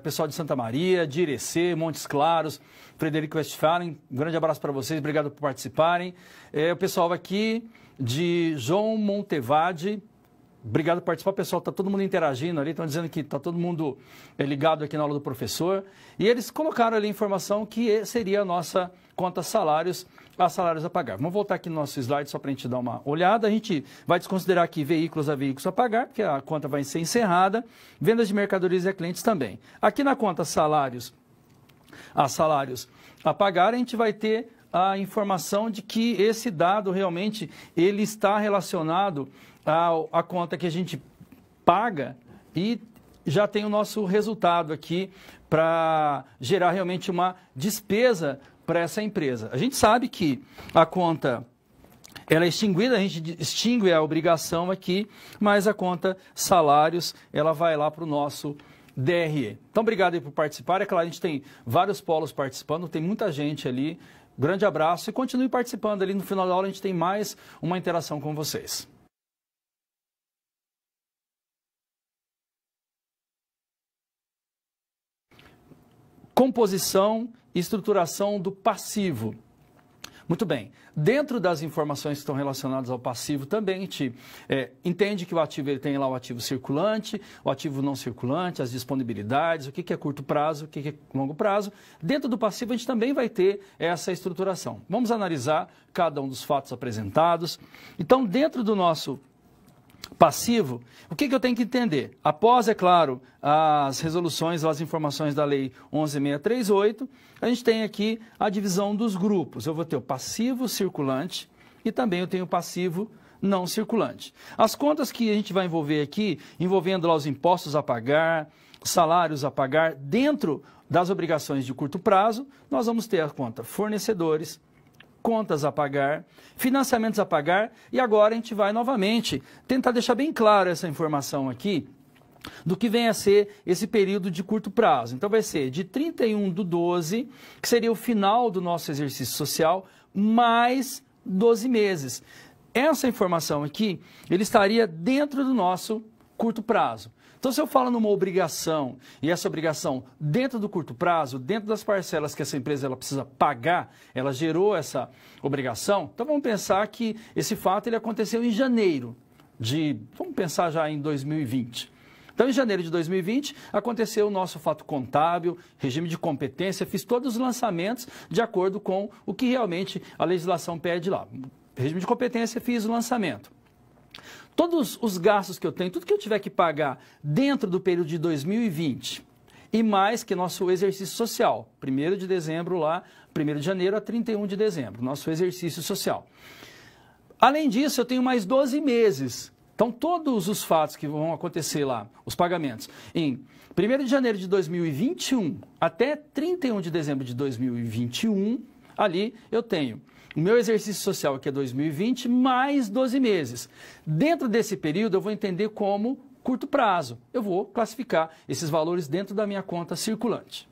Speaker 1: pessoal de Santa Maria, de Irecê, Montes Claros, Frederico Westphalen. Um grande abraço para vocês, obrigado por participarem. O pessoal aqui de João Montevade, obrigado por participar, pessoal. Está todo mundo interagindo ali, estão dizendo que está todo mundo ligado aqui na aula do professor. E eles colocaram ali a informação que seria a nossa conta salários a pagar. Vamos voltar aqui no nosso slide só para a gente dar uma olhada. A gente vai desconsiderar aqui veículos a veículos a pagar, porque a conta vai ser encerrada. Vendas de mercadorias e a clientes também. Aqui na conta salários a pagar, a gente vai ter a informação de que esse dado realmente ele está relacionado à conta que a gente paga e já tem o nosso resultado aqui para gerar realmente uma despesa para essa empresa. A gente sabe que a conta ela é extinguida, a gente extingue a obrigação aqui, mas a conta salários ela vai lá para o nosso DRE. Então, obrigado aí por participar. É claro, a gente tem vários polos participando, tem muita gente ali. Grande abraço e continue participando ali. No final da aula a gente tem mais uma interação com vocês. composição e estruturação do passivo. Muito bem, dentro das informações que estão relacionadas ao passivo também a gente entende que o ativo ele tem lá o ativo circulante, o ativo não circulante, as disponibilidades, o que é curto prazo, o que é longo prazo. Dentro do passivo a gente também vai ter essa estruturação. Vamos analisar cada um dos fatos apresentados. Então, dentro do nosso passivo, o que eu tenho que entender? Após, é claro, as resoluções, as informações da Lei 11.638, a gente tem aqui a divisão dos grupos. Eu vou ter o passivo circulante e também eu tenho o passivo não circulante. As contas que a gente vai envolver aqui, envolvendo lá os impostos a pagar, salários a pagar, dentro das obrigações de curto prazo, nós vamos ter a conta fornecedores, contas a pagar, financiamentos a pagar, e agora a gente vai novamente tentar deixar bem claro essa informação aqui do que vem a ser esse período de curto prazo. Então vai ser de 31/12, que seria o final do nosso exercício social, mais 12 meses. Essa informação aqui, ele estaria dentro do nosso curto prazo. Então, se eu falo numa obrigação, e essa obrigação dentro do curto prazo, dentro das parcelas que essa empresa ela precisa pagar, ela gerou essa obrigação, então vamos pensar que esse fato ele aconteceu em janeiro vamos pensar já em 2020. Então, em janeiro de 2020, aconteceu o nosso fato contábil, regime de competência, fiz todos os lançamentos de acordo com o que realmente a legislação pede lá. Regime de competência, fiz o lançamento. Todos os gastos que eu tenho, tudo que eu tiver que pagar dentro do período de 2020 e mais que nosso exercício social, 1º de dezembro lá, 1º de janeiro a 31 de dezembro, nosso exercício social. Além disso, eu tenho mais 12 meses. Então, todos os fatos que vão acontecer lá, os pagamentos, em 1º de janeiro de 2021 até 31 de dezembro de 2021, ali eu tenho o meu exercício social, que é 2020, mais 12 meses. Dentro desse período, eu vou entender como curto prazo. Eu vou classificar esses valores dentro da minha conta circulante.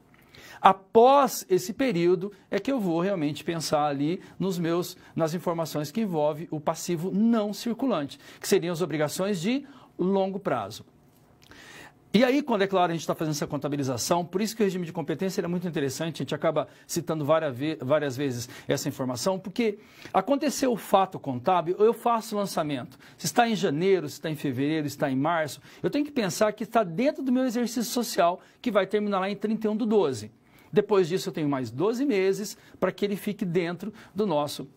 Speaker 1: Após esse período, é que eu vou realmente pensar ali nas informações que envolvem o passivo não circulante, que seriam as obrigações de longo prazo. E aí, quando é claro, a gente está fazendo essa contabilização, por isso que o regime de competência é muito interessante, a gente acaba citando várias vezes essa informação, porque aconteceu o fato contábil, eu faço o lançamento. Se está em janeiro, se está em fevereiro, se está em março, eu tenho que pensar que está dentro do meu exercício social, que vai terminar lá em 31/12. Depois disso, eu tenho mais 12 meses para que ele fique dentro do nosso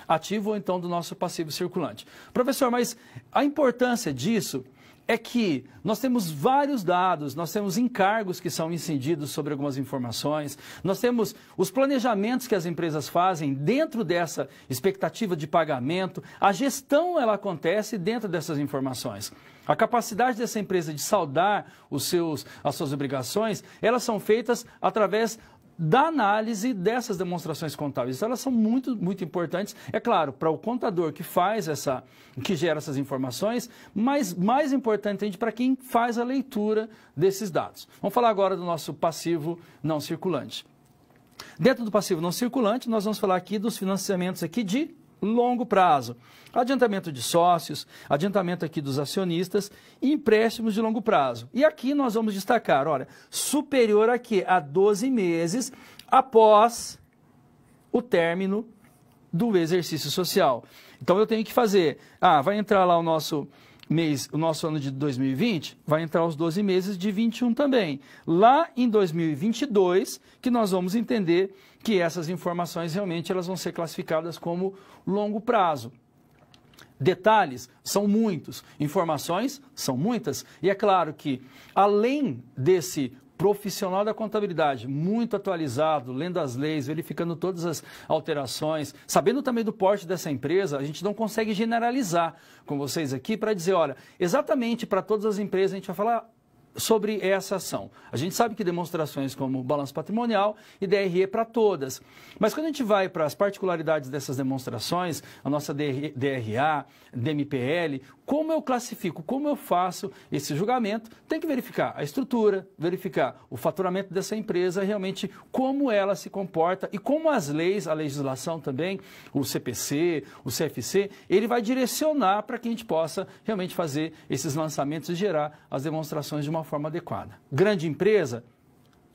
Speaker 1: ativo ou então do nosso passivo circulante. Professor, mas a importância disso é que nós temos vários dados, nós temos encargos que são incididos sobre algumas informações, nós temos os planejamentos que as empresas fazem dentro dessa expectativa de pagamento, a gestão ela acontece dentro dessas informações. A capacidade dessa empresa de saldar as suas obrigações, elas são feitas através da análise dessas demonstrações contábeis. Elas são muito, muito importantes, é claro, para o contador que gera essas informações, mas mais importante ainda para quem faz a leitura desses dados. Vamos falar agora do nosso passivo não circulante. Dentro do passivo não circulante, nós vamos falar aqui dos financiamentos aqui de longo prazo. Adiantamento de sócios, adiantamento aqui dos acionistas e empréstimos de longo prazo. E aqui nós vamos destacar, olha, superior aqui a 12 meses após o término do exercício social. Então eu tenho que fazer, vai entrar lá o nosso ano de 2020, vai entrar os 12 meses de 21 também. Lá em 2022, que nós vamos entender que essas informações realmente elas vão ser classificadas como longo prazo. Detalhes são muitos, informações são muitas, e é claro que, além desse profissional da contabilidade, muito atualizado, lendo as leis, verificando todas as alterações, sabendo também do porte dessa empresa, a gente não consegue generalizar com vocês aqui para dizer, olha, exatamente para todas as empresas a gente vai falar sobre essa ação. A gente sabe que demonstrações como balanço patrimonial e DRE para todas. Mas quando a gente vai para as particularidades dessas demonstrações, a nossa DRA, DMPL, como eu classifico, como eu faço esse julgamento, tem que verificar a estrutura, verificar o faturamento dessa empresa, realmente como ela se comporta e como as leis, a legislação também, o CPC, o CFC, ele vai direcionar para que a gente possa realmente fazer esses lançamentos e gerar as demonstrações de uma forma adequada. Grande empresa,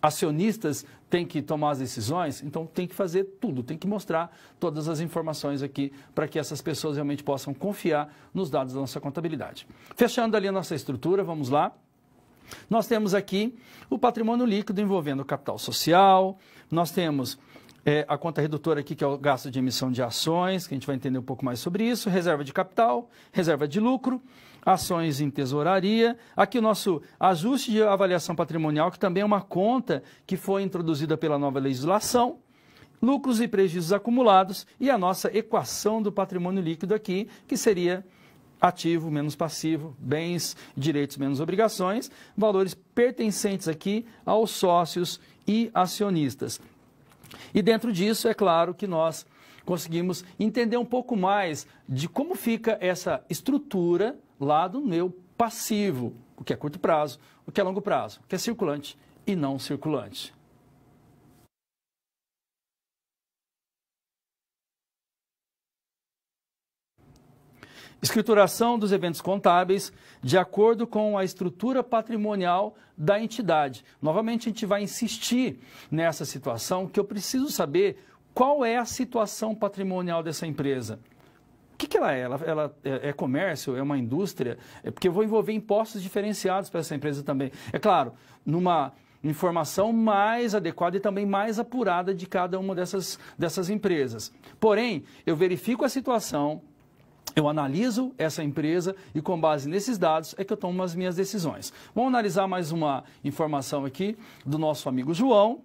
Speaker 1: acionistas têm que tomar as decisões, então tem que fazer tudo, tem que mostrar todas as informações aqui para que essas pessoas realmente possam confiar nos dados da nossa contabilidade. Fechando ali a nossa estrutura, vamos lá. Nós temos aqui o patrimônio líquido envolvendo o capital social, nós temos a conta redutora aqui, que é o gasto de emissão de ações, que a gente vai entender um pouco mais sobre isso, reserva de capital, reserva de lucro, ações em tesouraria, aqui o nosso ajuste de avaliação patrimonial, que também é uma conta que foi introduzida pela nova legislação, lucros e prejuízos acumulados e a nossa equação do patrimônio líquido aqui, que seria ativo menos passivo, bens, direitos menos obrigações, valores pertencentes aqui aos sócios e acionistas. E dentro disso, é claro que nós conseguimos entender um pouco mais de como fica essa estrutura lá do meu passivo, o que é curto prazo, o que é longo prazo, o que é circulante e não circulante. Escrituração dos eventos contábeis de acordo com a estrutura patrimonial da entidade. Novamente, a gente vai insistir nessa situação que eu preciso saber qual é a situação patrimonial dessa empresa. O que ela é? Ela é comércio? É uma indústria? É porque eu vou envolver impostos diferenciados para essa empresa também. É claro, numa informação mais adequada e também mais apurada de cada uma dessas empresas. Porém, eu verifico a situação, eu analiso essa empresa e com base nesses dados é que eu tomo as minhas decisões. Vamos analisar mais uma informação aqui do nosso amigo João.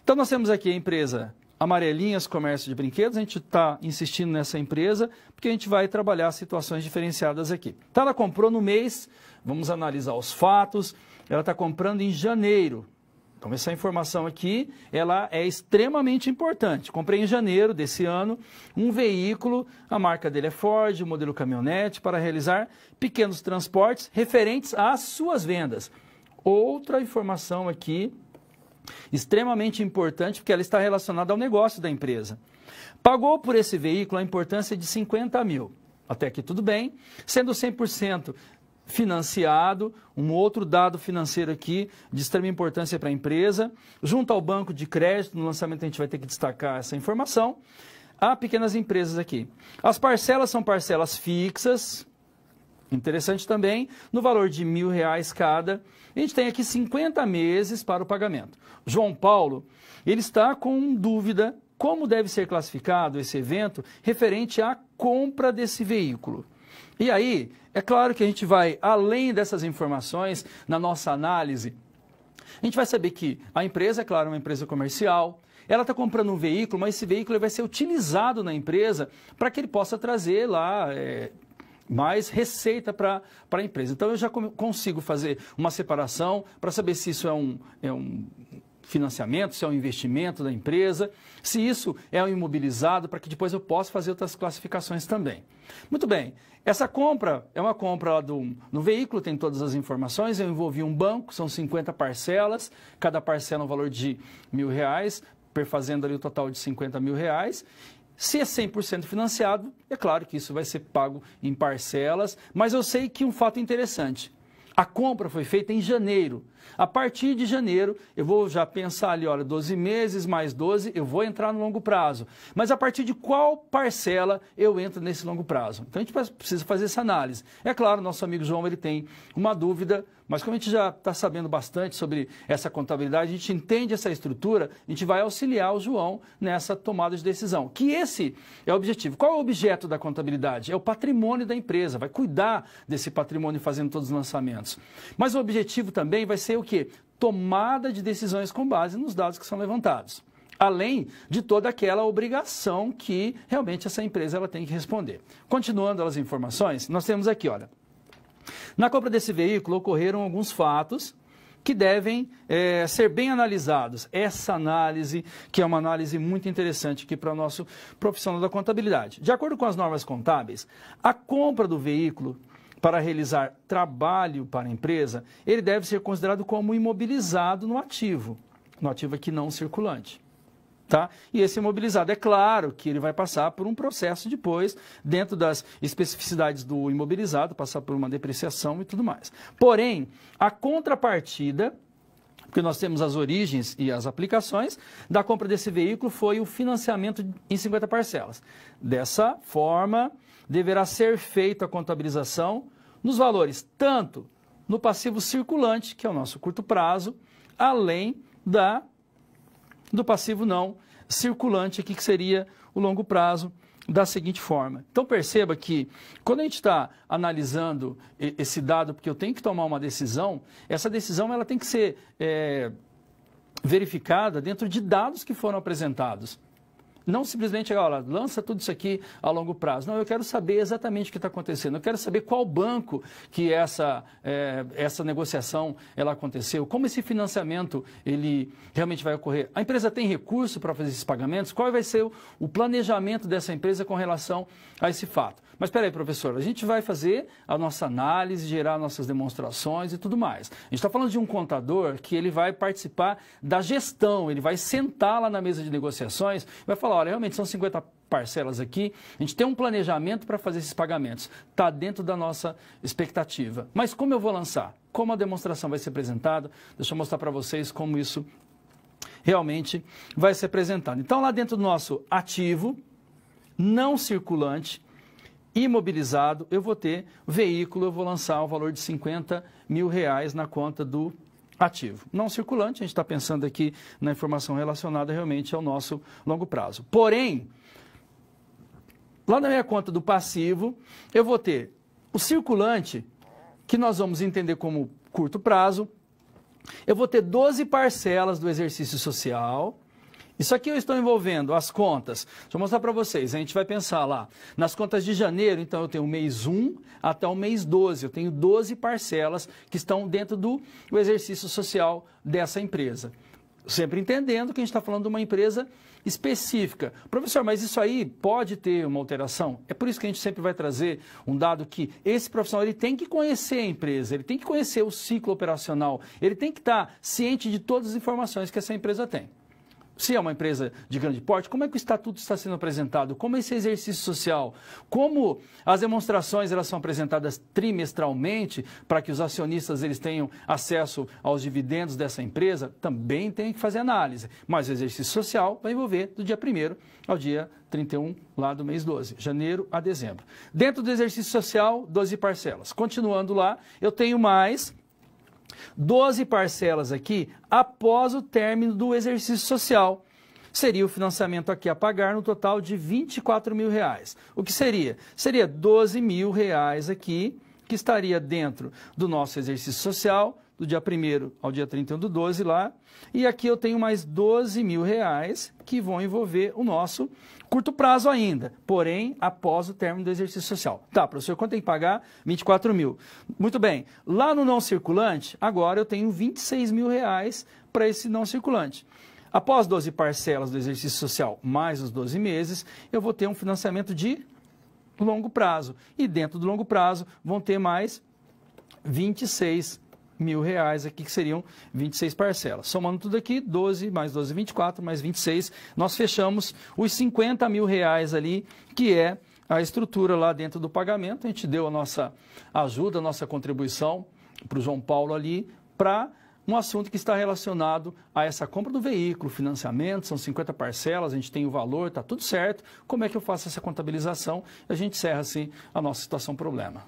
Speaker 1: Então nós temos aqui a empresa Amarelinhas Comércio de Brinquedos, a gente está insistindo nessa empresa porque a gente vai trabalhar situações diferenciadas aqui. Então ela comprou no mês, vamos analisar os fatos, ela está comprando em janeiro. Então, essa informação aqui, ela é extremamente importante. Comprei em janeiro desse ano um veículo, a marca dele é Ford, o modelo caminhonete, para realizar pequenos transportes referentes às suas vendas. Outra informação aqui, extremamente importante, porque ela está relacionada ao negócio da empresa. Pagou por esse veículo a importância de 50 mil. Até aqui tudo bem, sendo 100% financiado, um outro dado financeiro aqui de extrema importância para a empresa, junto ao banco de crédito, no lançamento a gente vai ter que destacar essa informação, há pequenas empresas aqui. As parcelas são parcelas fixas, interessante também, no valor de R$1.000 cada, a gente tem aqui 50 meses para o pagamento. João Paulo, ele está com dúvida como deve ser classificado esse evento referente à compra desse veículo. E aí, é claro que a gente vai, além dessas informações, na nossa análise, a gente vai saber que a empresa, é claro, é uma empresa comercial, ela está comprando um veículo, mas esse veículo vai ser utilizado na empresa para que ele possa trazer lá mais receita para a empresa. Então, eu já consigo fazer uma separação para saber se isso é um financiamento, se é um investimento da empresa, se isso é um imobilizado, para que depois eu possa fazer outras classificações também. Muito bem, essa compra é uma compra lá no veículo, tem todas as informações, eu envolvi um banco, são 50 parcelas, cada parcela é um valor de R$1.000, perfazendo ali o total de R$50.000. Se é 100% financiado, é claro que isso vai ser pago em parcelas, mas eu sei que um fato interessante, a compra foi feita em janeiro. A partir de janeiro, eu vou já pensar ali, olha, 12 meses mais 12, eu vou entrar no longo prazo. Mas a partir de qual parcela eu entro nesse longo prazo? Então, a gente precisa fazer essa análise. É claro, nosso amigo João, ele tem uma dúvida, mas como a gente já está sabendo bastante sobre essa contabilidade, a gente entende essa estrutura, a gente vai auxiliar o João nessa tomada de decisão. Que esse é o objetivo. Qual é o objeto da contabilidade? É o patrimônio da empresa, vai cuidar desse patrimônio fazendo todos os lançamentos. Mas o objetivo também vai ser o quê? Tomada de decisões com base nos dados que são levantados. Além de toda aquela obrigação que realmente essa empresa ela tem que responder. Continuando as informações, nós temos aqui, olha, na compra desse veículo ocorreram alguns fatos que devem ser bem analisados. Essa análise, que é uma análise muito interessante aqui para o nosso profissional da contabilidade. De acordo com as normas contábeis, a compra do veículo para realizar trabalho para a empresa, ele deve ser considerado como imobilizado no ativo aqui não circulante. Tá? E esse imobilizado, é claro que ele vai passar por um processo depois, dentro das especificidades do imobilizado, passar por uma depreciação e tudo mais. Porém, a contrapartida porque nós temos as origens e as aplicações da compra desse veículo, foi o financiamento em 50 parcelas. Dessa forma, deverá ser feita a contabilização nos valores, tanto no passivo circulante, que é o nosso curto prazo, além do passivo não circulante, aqui, que seria o longo prazo, da seguinte forma. Então perceba que quando a gente está analisando esse dado, porque eu tenho que tomar uma decisão, essa decisão ela tem que ser verificada dentro de dados que foram apresentados. Não simplesmente chegar lá, lança tudo isso aqui a longo prazo. Não, eu quero saber exatamente o que está acontecendo. Eu quero saber qual banco que essa negociação ela aconteceu, como esse financiamento ele realmente vai ocorrer. A empresa tem recurso para fazer esses pagamentos? Qual vai ser o planejamento dessa empresa com relação a esse fato? Mas espera aí, professor, a gente vai fazer a nossa análise, gerar nossas demonstrações e tudo mais. A gente está falando de um contador que ele vai participar da gestão, ele vai sentar lá na mesa de negociações, vai falar, olha, realmente são 50 parcelas aqui, a gente tem um planejamento para fazer esses pagamentos, está dentro da nossa expectativa. Mas como eu vou lançar? Como a demonstração vai ser apresentada? Deixa eu mostrar para vocês como isso realmente vai ser apresentado. Então, lá dentro do nosso ativo, não circulante, imobilizado, eu vou ter veículo, eu vou lançar o valor de R$50 mil na conta do ativo. Não circulante, a gente está pensando aqui na informação relacionada realmente ao nosso longo prazo. Porém, lá na minha conta do passivo, eu vou ter o circulante, que nós vamos entender como curto prazo, eu vou ter 12 parcelas do exercício social. Isso aqui eu estou envolvendo as contas. Deixa eu mostrar para vocês. A gente vai pensar lá nas contas de janeiro, então eu tenho o mês 1 até o mês 12. Eu tenho 12 parcelas que estão dentro do exercício social dessa empresa. Sempre entendendo que a gente está falando de uma empresa específica. Professor, mas isso aí pode ter uma alteração? É por isso que a gente sempre vai trazer um dado que esse profissional ele tem que conhecer a empresa, ele tem que conhecer o ciclo operacional, ele tem que estar ciente de todas as informações que essa empresa tem. Se é uma empresa de grande porte, como é que o estatuto está sendo apresentado? Como é esse exercício social? Como as demonstrações elas são apresentadas trimestralmente para que os acionistas eles tenham acesso aos dividendos dessa empresa? Também tem que fazer análise. Mas o exercício social vai envolver do dia 1º ao dia 31 lá do mês 12, janeiro a dezembro. Dentro do exercício social, 12 parcelas. Continuando lá, eu tenho mais 12 parcelas aqui após o término do exercício social. Seria o financiamento aqui a pagar no total de R$24 mil. O que seria? Seria R$12 mil aqui, que estaria dentro do nosso exercício social, do dia 1º ao dia 31 do 12 lá. E aqui eu tenho mais R$12 mil que vão envolver o nosso curto prazo ainda, porém, após o término do exercício social. Tá, professor, quanto tem que pagar? 24 mil. Muito bem. Lá no não circulante, agora eu tenho 26 mil reais para esse não circulante. Após 12 parcelas do exercício social, mais os 12 meses, eu vou ter um financiamento de longo prazo. E dentro do longo prazo, vão ter mais 26 mil reais aqui, que seriam 26 parcelas. Somando tudo aqui, 12 mais 12, 24, mais 26, nós fechamos os 50 mil reais ali, que é a estrutura lá dentro do pagamento. A gente deu a nossa ajuda, a nossa contribuição para o João Paulo ali, para um assunto que está relacionado a essa compra do veículo, financiamento, são 50 parcelas, a gente tem o valor, está tudo certo. Como é que eu faço essa contabilização? A gente encerra assim a nossa situação problema.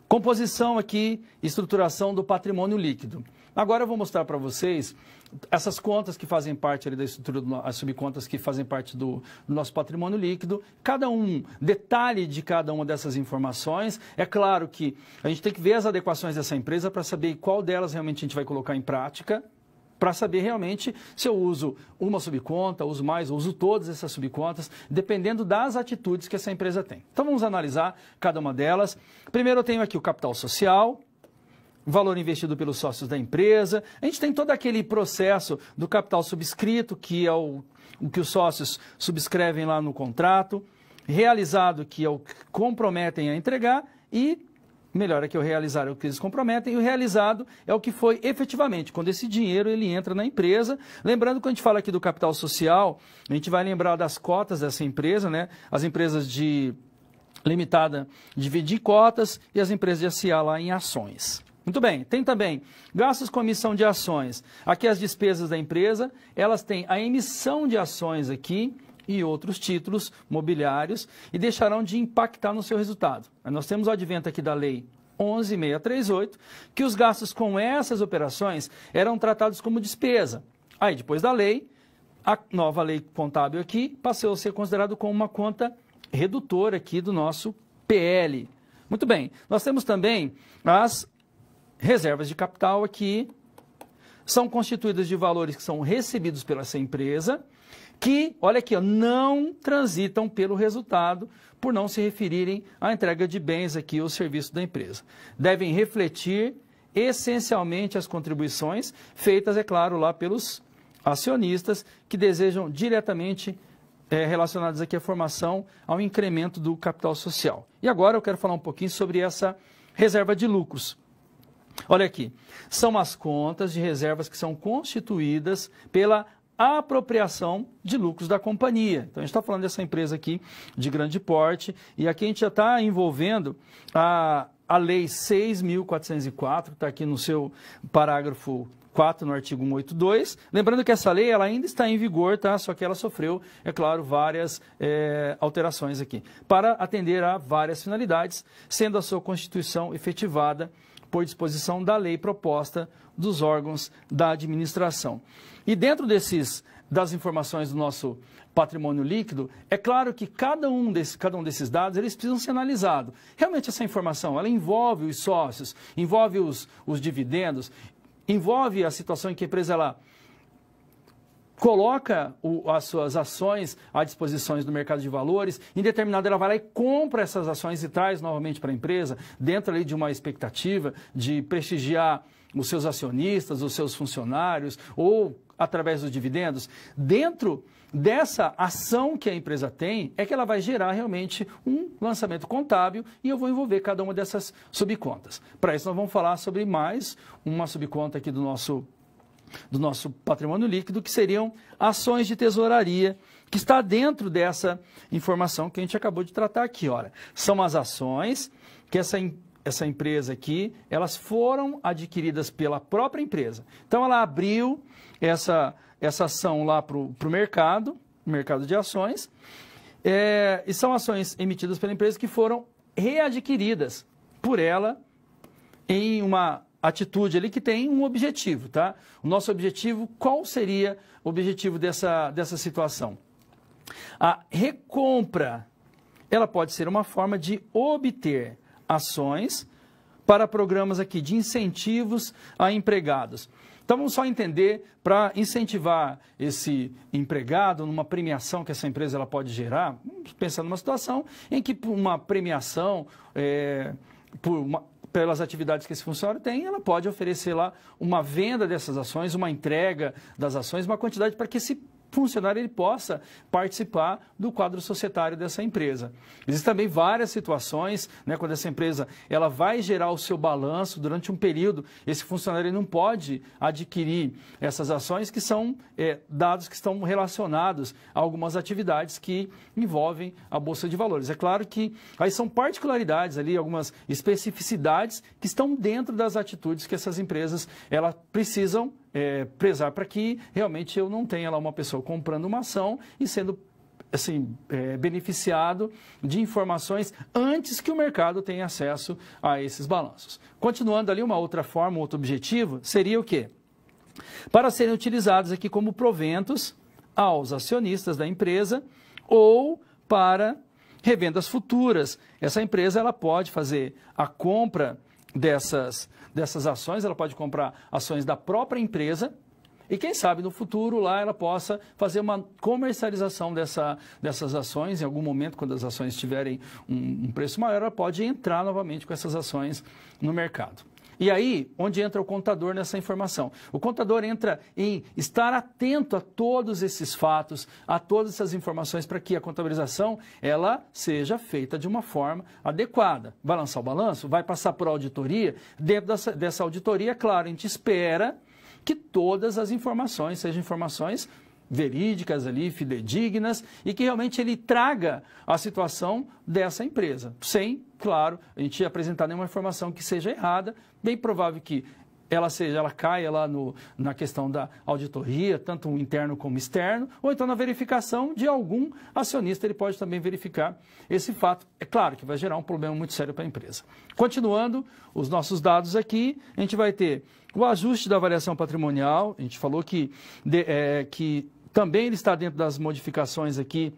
Speaker 1: Composição aqui, estruturação do patrimônio líquido. Agora eu vou mostrar para vocês essas contas que fazem parte ali da estrutura, as subcontas que fazem parte do nosso patrimônio líquido. Cada um, detalhe de cada uma dessas informações. É claro que a gente tem que ver as adequações dessa empresa para saber qual delas realmente a gente vai colocar em prática, para saber realmente se eu uso uma subconta, uso mais, uso todas essas subcontas, dependendo das atitudes que essa empresa tem. Então vamos analisar cada uma delas. Primeiro eu tenho aqui o capital social, valor investido pelos sócios da empresa. A gente tem todo aquele processo do capital subscrito, que é o que os sócios subscrevem lá no contrato, realizado, que é o que comprometem a entregar, e melhor é que o realizar é o que eles comprometem, e o realizado é o que foi efetivamente, quando esse dinheiro ele entra na empresa. Lembrando, quando a gente fala aqui do capital social, a gente vai lembrar das cotas dessa empresa, né? As empresas de limitada divide em cotas e as empresas de SA lá em ações. Muito bem, tem também gastos com emissão de ações. Aqui as despesas da empresa, elas têm a emissão de ações aqui e outros títulos mobiliários e deixarão de impactar no seu resultado. Nós temos o advento aqui da Lei 11.638, que os gastos com essas operações eram tratados como despesa. Aí, depois da lei, a nova lei contábil aqui passou a ser considerado como uma conta redutora aqui do nosso PL. Muito bem, nós temos também as reservas de capital aqui, são constituídas de valores que são recebidos pela essa empresa, que, olha aqui, ó, não transitam pelo resultado por não se referirem à entrega de bens aqui ou serviços da empresa. Devem refletir essencialmente as contribuições feitas, é claro, lá pelos acionistas que desejam diretamente relacionadas aqui à formação, ao incremento do capital social. E agora eu quero falar um pouquinho sobre essa reserva de lucros. Olha aqui, são as contas de reservas que são constituídas pela apropriação de lucros da companhia. Então, a gente está falando dessa empresa aqui de grande porte, e aqui a gente já está envolvendo a Lei 6.404, que está aqui no seu parágrafo 4, no artigo 182. Lembrando que essa lei ela ainda está em vigor, tá? Só que ela sofreu, é claro, várias alterações aqui, para atender a várias finalidades, sendo a sua constituição efetivada por disposição da lei proposta dos órgãos da administração. E dentro das informações do nosso patrimônio líquido, é claro que cada um desses dados eles precisam ser analisados. Realmente essa informação ela envolve os sócios, envolve os dividendos, envolve a situação em que a empresa ela coloca as suas ações à disposição do mercado de valores, em determinado ela vai lá e compra essas ações e traz novamente para a empresa, dentro ali de uma expectativa de prestigiar os seus acionistas, os seus funcionários, ou através dos dividendos. Dentro dessa ação que a empresa tem, é que ela vai gerar realmente um lançamento contábil e eu vou envolver cada uma dessas subcontas. Para isso nós vamos falar sobre mais uma subconta aqui do nosso patrimônio líquido, que seriam ações de tesouraria, que está dentro dessa informação que a gente acabou de tratar aqui. Olha, são as ações que essa empresa aqui, elas foram adquiridas pela própria empresa. Então, ela abriu essa ação lá para o mercado de ações, e são ações emitidas pela empresa que foram readquiridas por ela em uma atitude ali que tem um objetivo, tá? O nosso objetivo, qual seria o objetivo dessa situação? A recompra, ela pode ser uma forma de obter ações para programas aqui de incentivos a empregados. Então, vamos só entender, para incentivar esse empregado numa premiação que essa empresa ela pode gerar, pensando numa situação em que por uma premiação, pelas atividades que esse funcionário tem, ela pode oferecer lá uma venda dessas ações, uma entrega das ações, uma quantidade para que esse funcionário ele possa participar do quadro societário dessa empresa. Existem também várias situações, né, quando essa empresa ela vai gerar o seu balanço durante um período, esse funcionário ele não pode adquirir essas ações que são dados que estão relacionados a algumas atividades que envolvem a Bolsa de Valores. É claro que aí são particularidades ali, algumas especificidades que estão dentro das atitudes que essas empresas elas precisam prezar para que realmente eu não tenha lá uma pessoa comprando uma ação e sendo assim, beneficiado de informações antes que o mercado tenha acesso a esses balanços. Continuando ali, uma outra forma, um outro objetivo seria o quê? Para serem utilizados aqui como proventos aos acionistas da empresa ou para revendas futuras. Essa empresa ela pode fazer a compra dessas ações, ela pode comprar ações da própria empresa e quem sabe no futuro lá ela possa fazer uma comercialização dessas ações, em algum momento quando as ações tiverem um preço maior, ela pode entrar novamente com essas ações no mercado. E aí, onde entra o contador nessa informação? O contador entra em estar atento a todos esses fatos, a todas essas informações para que a contabilização ela seja feita de uma forma adequada. Vai lançar o balanço? Vai passar por auditoria? Dentro dessa auditoria, claro, a gente espera que todas as informações sejam informações verídicas ali, fidedignas, e que realmente ele traga a situação dessa empresa, sem, claro, a gente apresentar nenhuma informação que seja errada, bem provável que ela caia lá na questão da auditoria, tanto interno como externo, ou então na verificação de algum acionista, ele pode também verificar esse fato. É claro que vai gerar um problema muito sério para a empresa. Continuando os nossos dados aqui, a gente vai ter o ajuste da avaliação patrimonial, a gente falou que também ele está dentro das modificações aqui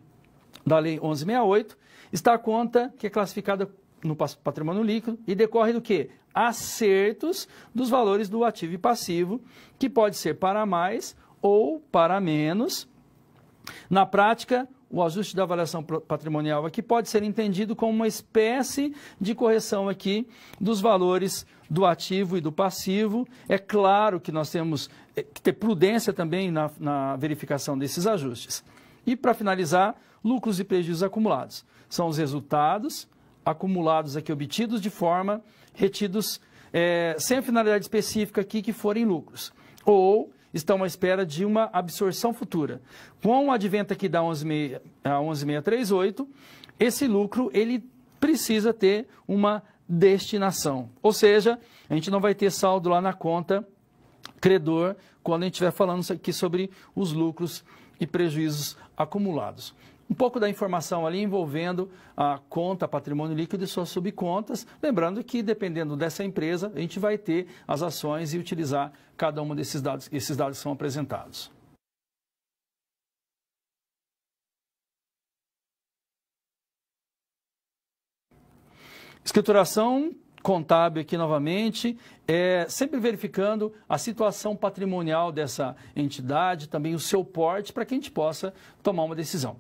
Speaker 1: da Lei 1168, está a conta que é classificada no patrimônio líquido e decorre do quê? Acertos dos valores do ativo e passivo, que pode ser para mais ou para menos. Na prática, o ajuste da avaliação patrimonial aqui pode ser entendido como uma espécie de correção aqui dos valores do ativo e do passivo. É claro que nós temos que ter prudência também na verificação desses ajustes. E para finalizar, lucros e prejuízos acumulados. São os resultados acumulados aqui obtidos de forma retidos sem a finalidade específica aqui que forem lucros, ou estão à espera de uma absorção futura. Com o advento aqui da 11638, esse lucro ele precisa ter uma destinação, ou seja, a gente não vai ter saldo lá na conta credor quando a gente estiver falando aqui sobre os lucros e prejuízos acumulados. Um pouco da informação ali envolvendo a conta patrimônio líquido e suas subcontas, lembrando que dependendo dessa empresa, a gente vai ter as ações e utilizar cada um desses dados, esses dados são apresentados. Escrituração contábil aqui novamente, sempre verificando a situação patrimonial dessa entidade, também o seu porte, para que a gente possa tomar uma decisão.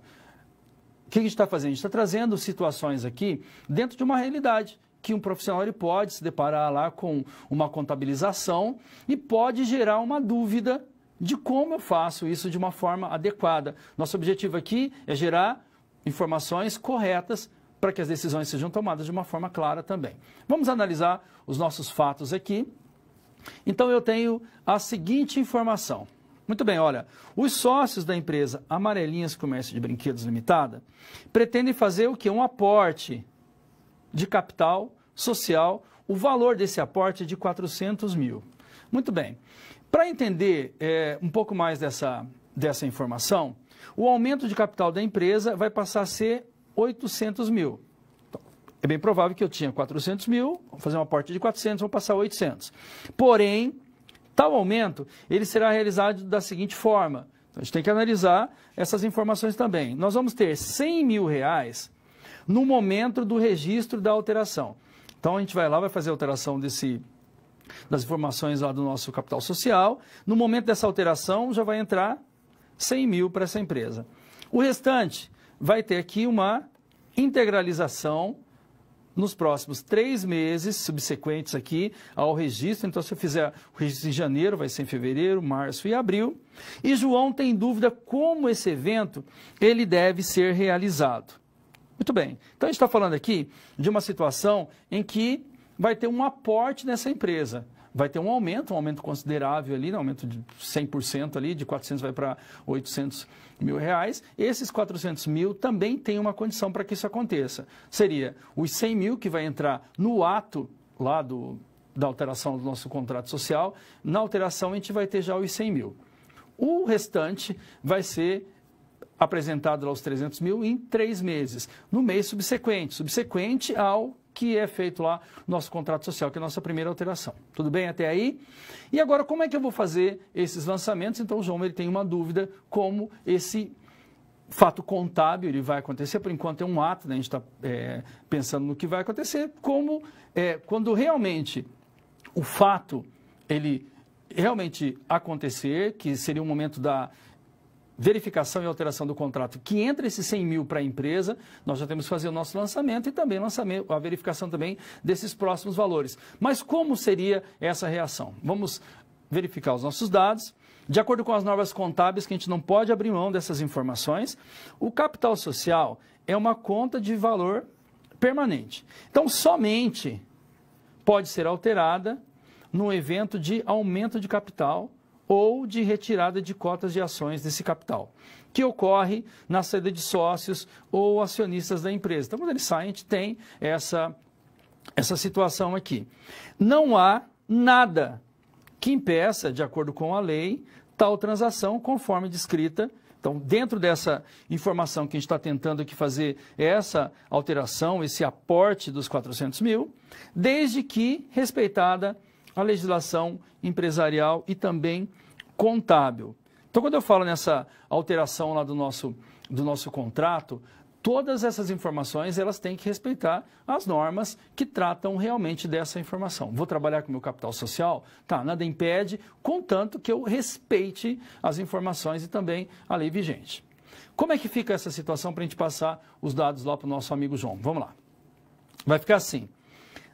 Speaker 1: O que a gente está fazendo? A gente está trazendo situações aqui dentro de uma realidade, que um profissional ele pode se deparar lá com uma contabilização e pode gerar uma dúvida de como eu faço isso de uma forma adequada. Nosso objetivo aqui é gerar informações corretas para que as decisões sejam tomadas de uma forma clara também. Vamos analisar os nossos fatos aqui. Então eu tenho a seguinte informação. Muito bem, olha, os sócios da empresa Amarelinhas Comércio de Brinquedos Limitada pretendem fazer o quê? Um aporte de capital social, o valor desse aporte é de 400 mil. Muito bem, para entender um pouco mais dessa informação, o aumento de capital da empresa vai passar a ser 800 mil. Então, é bem provável que eu tinha 400 mil, vou fazer um aporte de 400, vou passar 800. Porém, tal aumento, ele será realizado da seguinte forma. Então, a gente tem que analisar essas informações também. Nós vamos ter 100 mil reais no momento do registro da alteração. Então, a gente vai lá, vai fazer a alteração das informações lá do nosso capital social. No momento dessa alteração, já vai entrar 100 mil para essa empresa. O restante vai ter aqui uma integralização nos próximos 3 meses subsequentes aqui ao registro. Então, se eu fizer o registro em janeiro, vai ser em fevereiro, março e abril. E João tem dúvida como esse evento ele deve ser realizado. Muito bem. Então, a gente está falando aqui de uma situação em que vai ter um aporte nessa empresa. Vai ter um aumento considerável ali, um aumento de 100% ali, de 400 vai para 800 mil reais. Esses 400 mil também tem uma condição para que isso aconteça. Seria os 100 mil que vai entrar no ato lá da alteração do nosso contrato social. Na alteração a gente vai ter já os 100 mil. O restante vai ser apresentado aos 300 mil em 3 meses, no mês subsequente ao que é feito lá no nosso contrato social, que é a nossa primeira alteração. Tudo bem até aí? E agora, como é que eu vou fazer esses lançamentos? Então, o João ele tem uma dúvida como esse fato contábil ele vai acontecer. Por enquanto é um ato, né? A gente está pensando no que vai acontecer, como quando realmente o fato ele realmente acontecer, que seria um momento da verificação e alteração do contrato, que entra esses 100 mil para a empresa, nós já temos que fazer o nosso lançamento e também a verificação também desses próximos valores. Mas como seria essa reação? Vamos verificar os nossos dados. De acordo com as normas contábeis, que a gente não pode abrir mão dessas informações, o capital social é uma conta de valor permanente. Então, somente pode ser alterada no evento de aumento de capital ou de retirada de cotas de ações desse capital, que ocorre na saída de sócios ou acionistas da empresa. Então, quando eles saem, a gente tem essa situação aqui. Não há nada que impeça, de acordo com a lei, tal transação conforme descrita. Então, dentro dessa informação que a gente está tentando aqui fazer essa alteração, esse aporte dos 400 mil, desde que respeitada a legislação empresarial e também contábil. Então, quando eu falo nessa alteração lá do nosso contrato, todas essas informações elas têm que respeitar as normas que tratam realmente dessa informação. Vou trabalhar com o meu capital social? Tá, nada impede, contanto que eu respeite as informações e também a lei vigente. Como é que fica essa situação para a gente passar os dados lá para o nosso amigo João? Vamos lá. Vai ficar assim.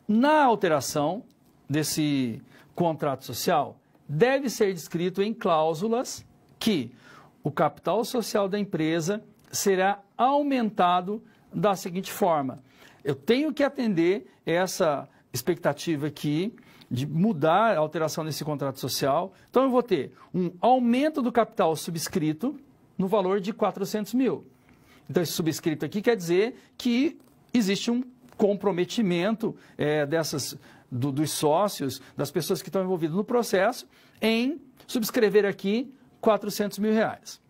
Speaker 1: Na alteração desse contrato social, deve ser descrito em cláusulas que o capital social da empresa será aumentado da seguinte forma. Eu tenho que atender essa expectativa aqui de mudar a alteração desse contrato social. Então, eu vou ter um aumento do capital subscrito no valor de 400 mil. Então, esse subscrito aqui quer dizer que existe um comprometimento dos sócios, das pessoas que estão envolvidas no processo, em subscrever aqui 400 mil reais.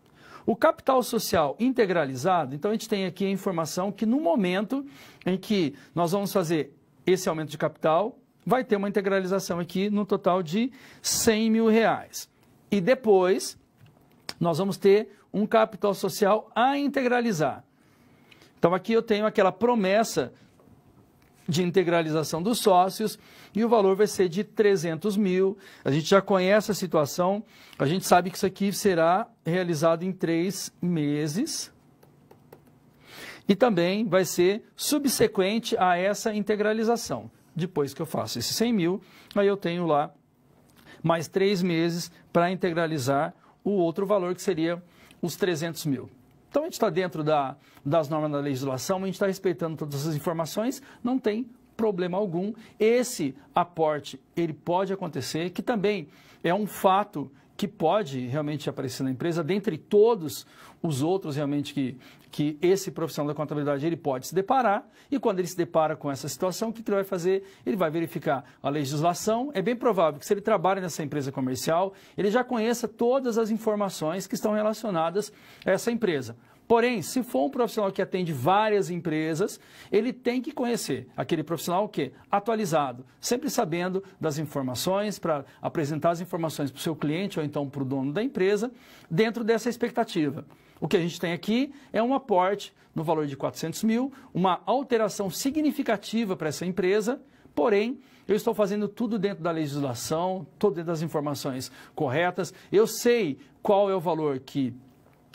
Speaker 1: O capital social integralizado, então a gente tem aqui a informação que no momento em que nós vamos fazer esse aumento de capital, vai ter uma integralização aqui no total de 100 mil reais. E depois nós vamos ter um capital social a integralizar. Então aqui eu tenho aquela promessa de integralização dos sócios e o valor vai ser de 300 mil. A gente já conhece a situação, a gente sabe que isso aqui será realizado em 3 meses e também vai ser subsequente a essa integralização. Depois que eu faço esses 100 mil, aí eu tenho lá mais 3 meses para integralizar o outro valor que seria os 300 mil. Então, a gente está dentro das normas da legislação, a gente está respeitando todas as informações, não tem problema algum. Esse aporte, ele pode acontecer, que também é um fato que pode realmente aparecer na empresa, dentre todos os outros realmente que esse profissional da contabilidade ele pode se deparar, e quando ele se depara com essa situação, o que ele vai fazer? Ele vai verificar a legislação. É bem provável que se ele trabalha nessa empresa comercial, ele já conheça todas as informações que estão relacionadas a essa empresa. Porém, se for um profissional que atende várias empresas, ele tem que conhecer aquele profissional o quê? Atualizado, sempre sabendo das informações, para apresentar as informações para o seu cliente ou então para o dono da empresa, dentro dessa expectativa. O que a gente tem aqui é um aporte no valor de 400 mil, uma alteração significativa para essa empresa, porém, eu estou fazendo tudo dentro da legislação, tudo dentro das informações corretas, eu sei qual é o valor que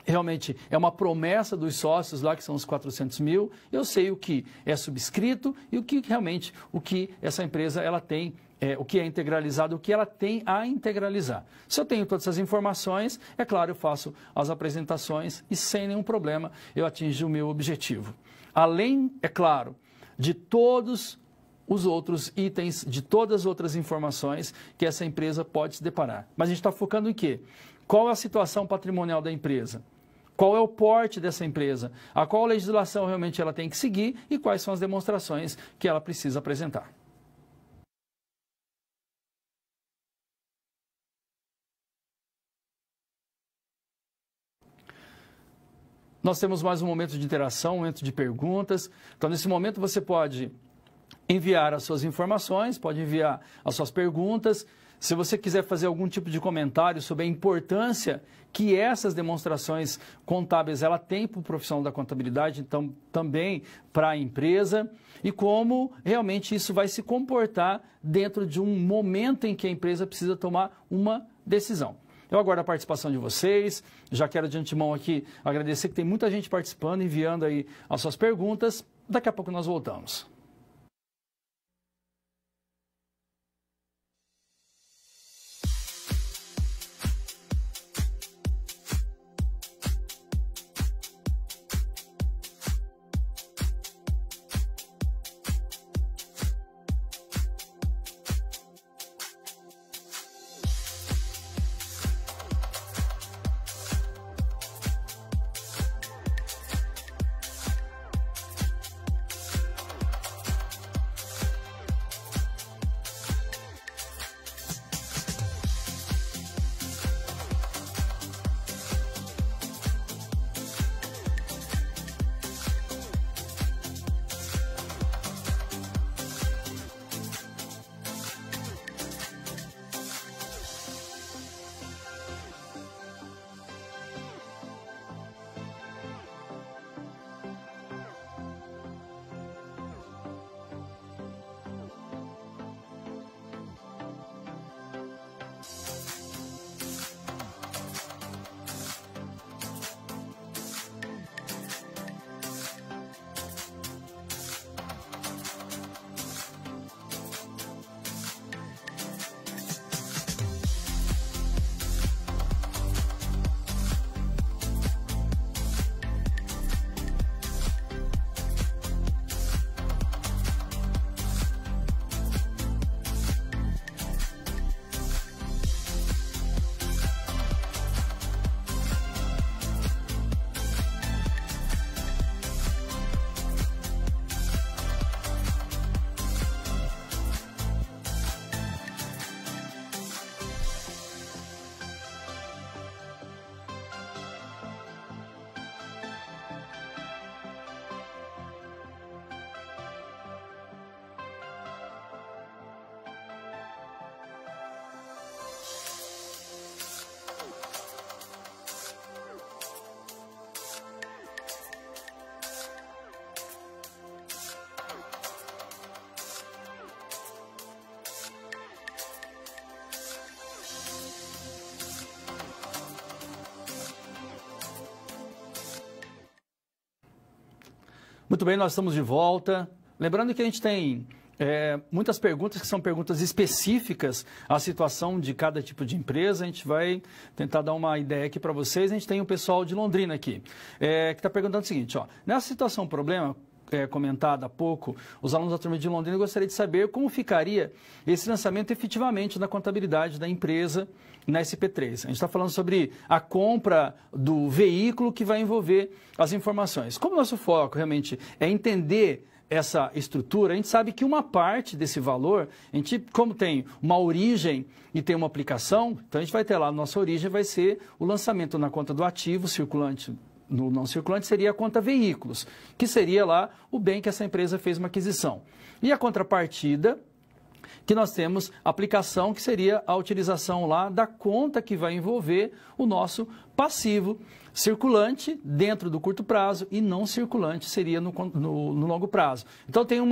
Speaker 1: realmente é uma promessa dos sócios lá, que são os 400 mil, eu sei o que é subscrito e o que realmente, o que essa empresa ela tem, o que é integralizado, o que ela tem a integralizar. Se eu tenho todas essas informações, é claro, eu faço as apresentações e sem nenhum problema eu atingo o meu objetivo. Além, é claro, de todos os outros itens, de todas as outras informações que essa empresa pode se deparar. Mas a gente está focando em quê? Qual é a situação patrimonial da empresa? Qual é o porte dessa empresa? A qual legislação realmente ela tem que seguir e quais são as demonstrações que ela precisa apresentar? Nós temos mais um momento de interação, um momento de perguntas. Então, nesse momento, você pode enviar as suas informações, pode enviar as suas perguntas. Se você quiser fazer algum tipo de comentário sobre a importância que essas demonstrações contábeis ela tem para o profissional da contabilidade, então também para a empresa, e como realmente isso vai se comportar dentro de um momento em que a empresa precisa tomar uma decisão. Eu aguardo a participação de vocês, já quero de antemão aqui agradecer que tem muita gente participando, enviando aí as suas perguntas. Daqui a pouco nós voltamos. Muito bem, nós estamos de volta. Lembrando que a gente tem muitas perguntas que são perguntas específicas à situação de cada tipo de empresa. A gente vai tentar dar uma ideia aqui para vocês. A gente tem o pessoal de Londrina aqui, que está perguntando o seguinte, ó, nessa situação problema, comentada há pouco, os alunos da turma de Londrina gostariam de saber como ficaria esse lançamento efetivamente da contabilidade da empresa na SP3. A gente está falando sobre a compra do veículo que vai envolver as informações. Como nosso foco realmente é entender essa estrutura, a gente sabe que uma parte desse valor, a gente, como tem uma origem e tem uma aplicação, então a gente vai ter lá, a nossa origem vai ser o lançamento na conta do ativo circulante. No não circulante seria a conta veículos, que seria lá o bem que essa empresa fez uma aquisição. E a contrapartida, que nós temos a aplicação, que seria a utilização lá da conta que vai envolver o nosso passivo circulante dentro do curto prazo e não circulante seria no longo prazo. Então tem um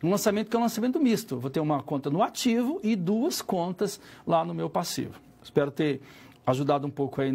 Speaker 1: lançamento que é um lançamento misto. Vou ter uma conta no ativo e duas contas lá no meu passivo. Espero ter ajudado um pouco aí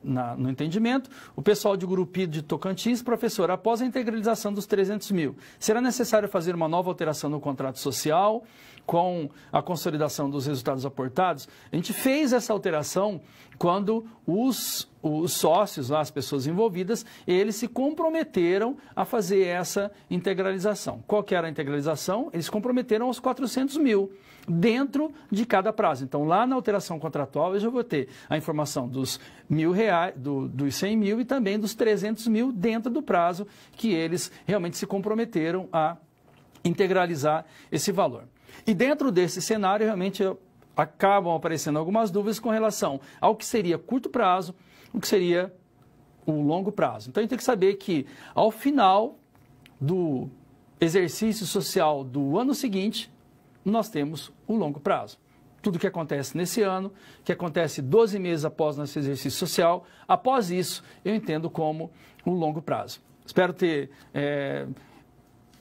Speaker 1: no entendimento. O pessoal de Gurupi de Tocantins, professor, após a integralização dos 300 mil, será necessário fazer uma nova alteração no contrato social com a consolidação dos resultados aportados? A gente fez essa alteração quando os sócios, lá, as pessoas envolvidas, eles se comprometeram a fazer essa integralização. Qual que era a integralização? Eles se comprometeram aos 400 mil dentro de cada prazo. Então, lá na alteração contratual, eu já vou ter a informação dos R$1.000, dos 100 mil e também dos 300 mil dentro do prazo que eles realmente se comprometeram a integralizar esse valor. E dentro desse cenário, realmente, acabam aparecendo algumas dúvidas com relação ao que seria curto prazo, o que seria o longo prazo. Então, a gente tem que saber que, ao final do exercício social do ano seguinte, nós temos o longo prazo. Tudo que acontece nesse ano, que acontece 12 meses após nosso exercício social, após isso, eu entendo como o longo prazo. Espero ter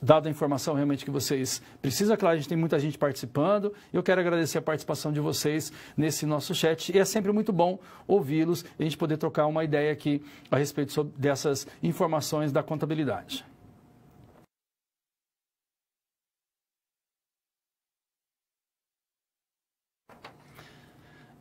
Speaker 1: dado a informação realmente que vocês precisam. Claro, a gente tem muita gente participando. Eu quero agradecer a participação de vocês nesse nosso chat. E é sempre muito bom ouvi-los e a gente poder trocar uma ideia aqui a respeito dessas informações da contabilidade.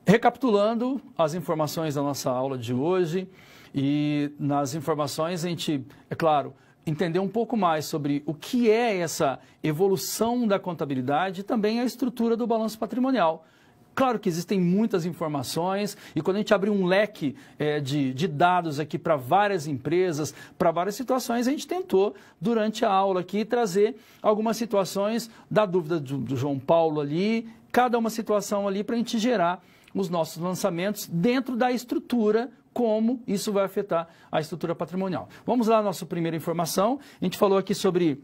Speaker 1: Recapitulando as informações da nossa aula de hoje, e nas informações a gente, é claro, entender um pouco mais sobre o que é essa evolução da contabilidade e também a estrutura do balanço patrimonial. Claro que existem muitas informações e quando a gente abre um leque de dados aqui para várias empresas, para várias situações, a gente tentou, durante a aula aqui, trazer algumas situações da dúvida do João Paulo ali, cada uma situação ali para a gente gerar os nossos lançamentos dentro da estrutura, como isso vai afetar a estrutura patrimonial. Vamos lá, nossa primeira informação. A gente falou aqui sobre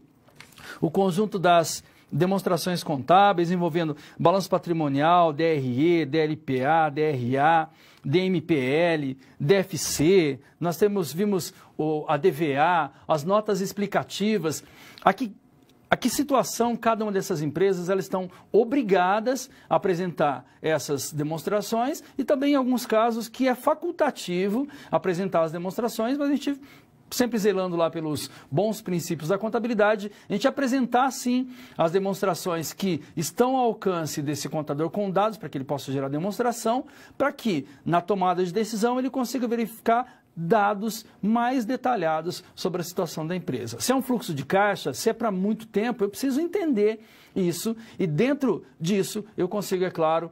Speaker 1: o conjunto das demonstrações contábeis envolvendo balanço patrimonial, DRE, DLPA, DRA, DMPL, DFC. Nós vimos a DVA, as notas explicativas. A que situação cada uma dessas empresas elas estão obrigadas a apresentar essas demonstrações e também em alguns casos que é facultativo apresentar as demonstrações, mas a gente sempre zelando lá pelos bons princípios da contabilidade, a gente apresentar sim as demonstrações que estão ao alcance desse contador com dados para que ele possa gerar demonstração, para que na tomada de decisão ele consiga verificar dados mais detalhados sobre a situação da empresa. Se é um fluxo de caixa, se é para muito tempo, eu preciso entender isso e dentro disso eu consigo, é claro,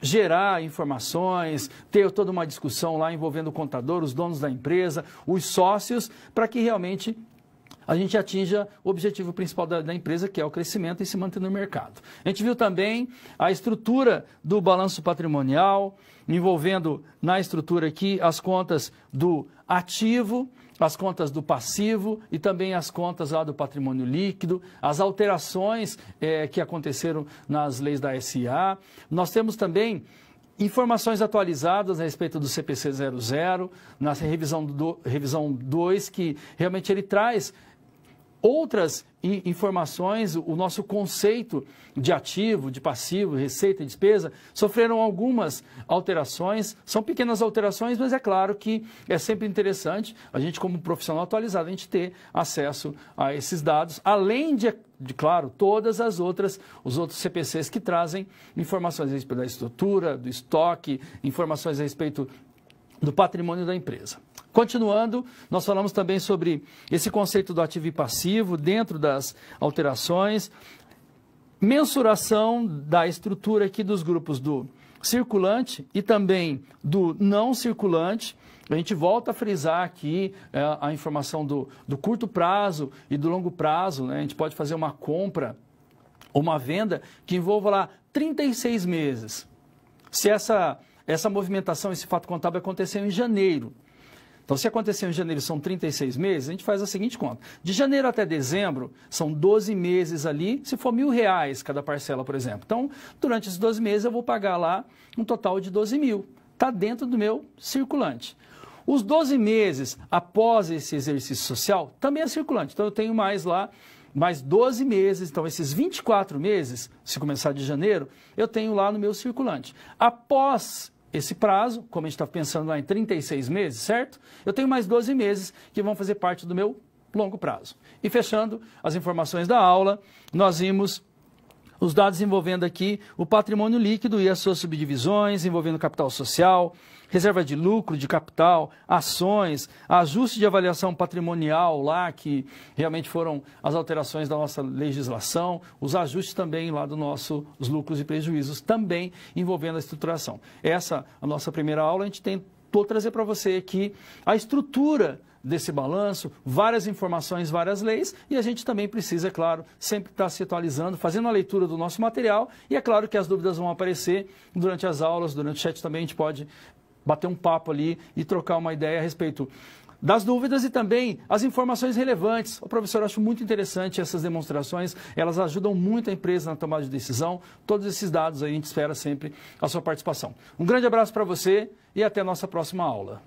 Speaker 1: gerar informações, ter toda uma discussão lá envolvendo o contador, os donos da empresa, os sócios, para que realmente a gente atinja o objetivo principal da empresa, que é o crescimento e se manter no mercado. A gente viu também a estrutura do balanço patrimonial, envolvendo na estrutura aqui as contas do ativo, as contas do passivo e também as contas lá do patrimônio líquido, as alterações que aconteceram nas leis da SA. Nós temos também informações atualizadas a respeito do CPC 00, na revisão 2, que realmente ele traz Outras informações, o nosso conceito de ativo, de passivo, receita e despesa, sofreram algumas alterações. São pequenas alterações, mas é claro que é sempre interessante a gente, como profissional atualizado, a gente ter acesso a esses dados, além de claro, todas os outros CPCs que trazem informações a respeito da estrutura, do estoque, informações a respeito do patrimônio da empresa. Continuando, nós falamos também sobre esse conceito do ativo e passivo dentro das alterações, mensuração da estrutura aqui dos grupos do circulante e também do não circulante. A gente volta a frisar aqui a informação do curto prazo e do longo prazo, né? A gente pode fazer uma compra ou uma venda que envolva lá 36 meses. Se essa movimentação, esse fato contábil aconteceu em janeiro. Então, se aconteceu em janeiro, são 36 meses, a gente faz a seguinte conta. De janeiro até dezembro, são 12 meses ali, se for R$1.000 cada parcela, por exemplo. Então, durante esses 12 meses, eu vou pagar lá um total de 12 mil. Está dentro do meu circulante. Os 12 meses após esse exercício social, também é circulante. Então, eu tenho mais 12 meses, então esses 24 meses, se começar de janeiro, eu tenho lá no meu circulante. Após esse prazo, como a gente está pensando lá em 36 meses, certo? Eu tenho mais 12 meses que vão fazer parte do meu longo prazo. E fechando as informações da aula, nós vimos os dados envolvendo aqui o patrimônio líquido e as suas subdivisões, envolvendo capital social, reserva de lucro, de capital, ações, ajuste de avaliação patrimonial lá, que realmente foram as alterações da nossa legislação, os ajustes também lá os lucros e prejuízos, também envolvendo a estruturação. Essa, a nossa primeira aula, a gente tentou trazer para você aqui a estrutura desse balanço, várias informações, várias leis, e a gente também precisa, é claro, sempre estar se atualizando, fazendo a leitura do nosso material, e é claro que as dúvidas vão aparecer durante as aulas, durante o chat também, a gente pode bater um papo ali e trocar uma ideia a respeito das dúvidas e também as informações relevantes. O professor, eu acho muito interessante essas demonstrações, elas ajudam muito a empresa na tomada de decisão. Todos esses dados aí, a gente espera sempre a sua participação. Um grande abraço para você e até a nossa próxima aula.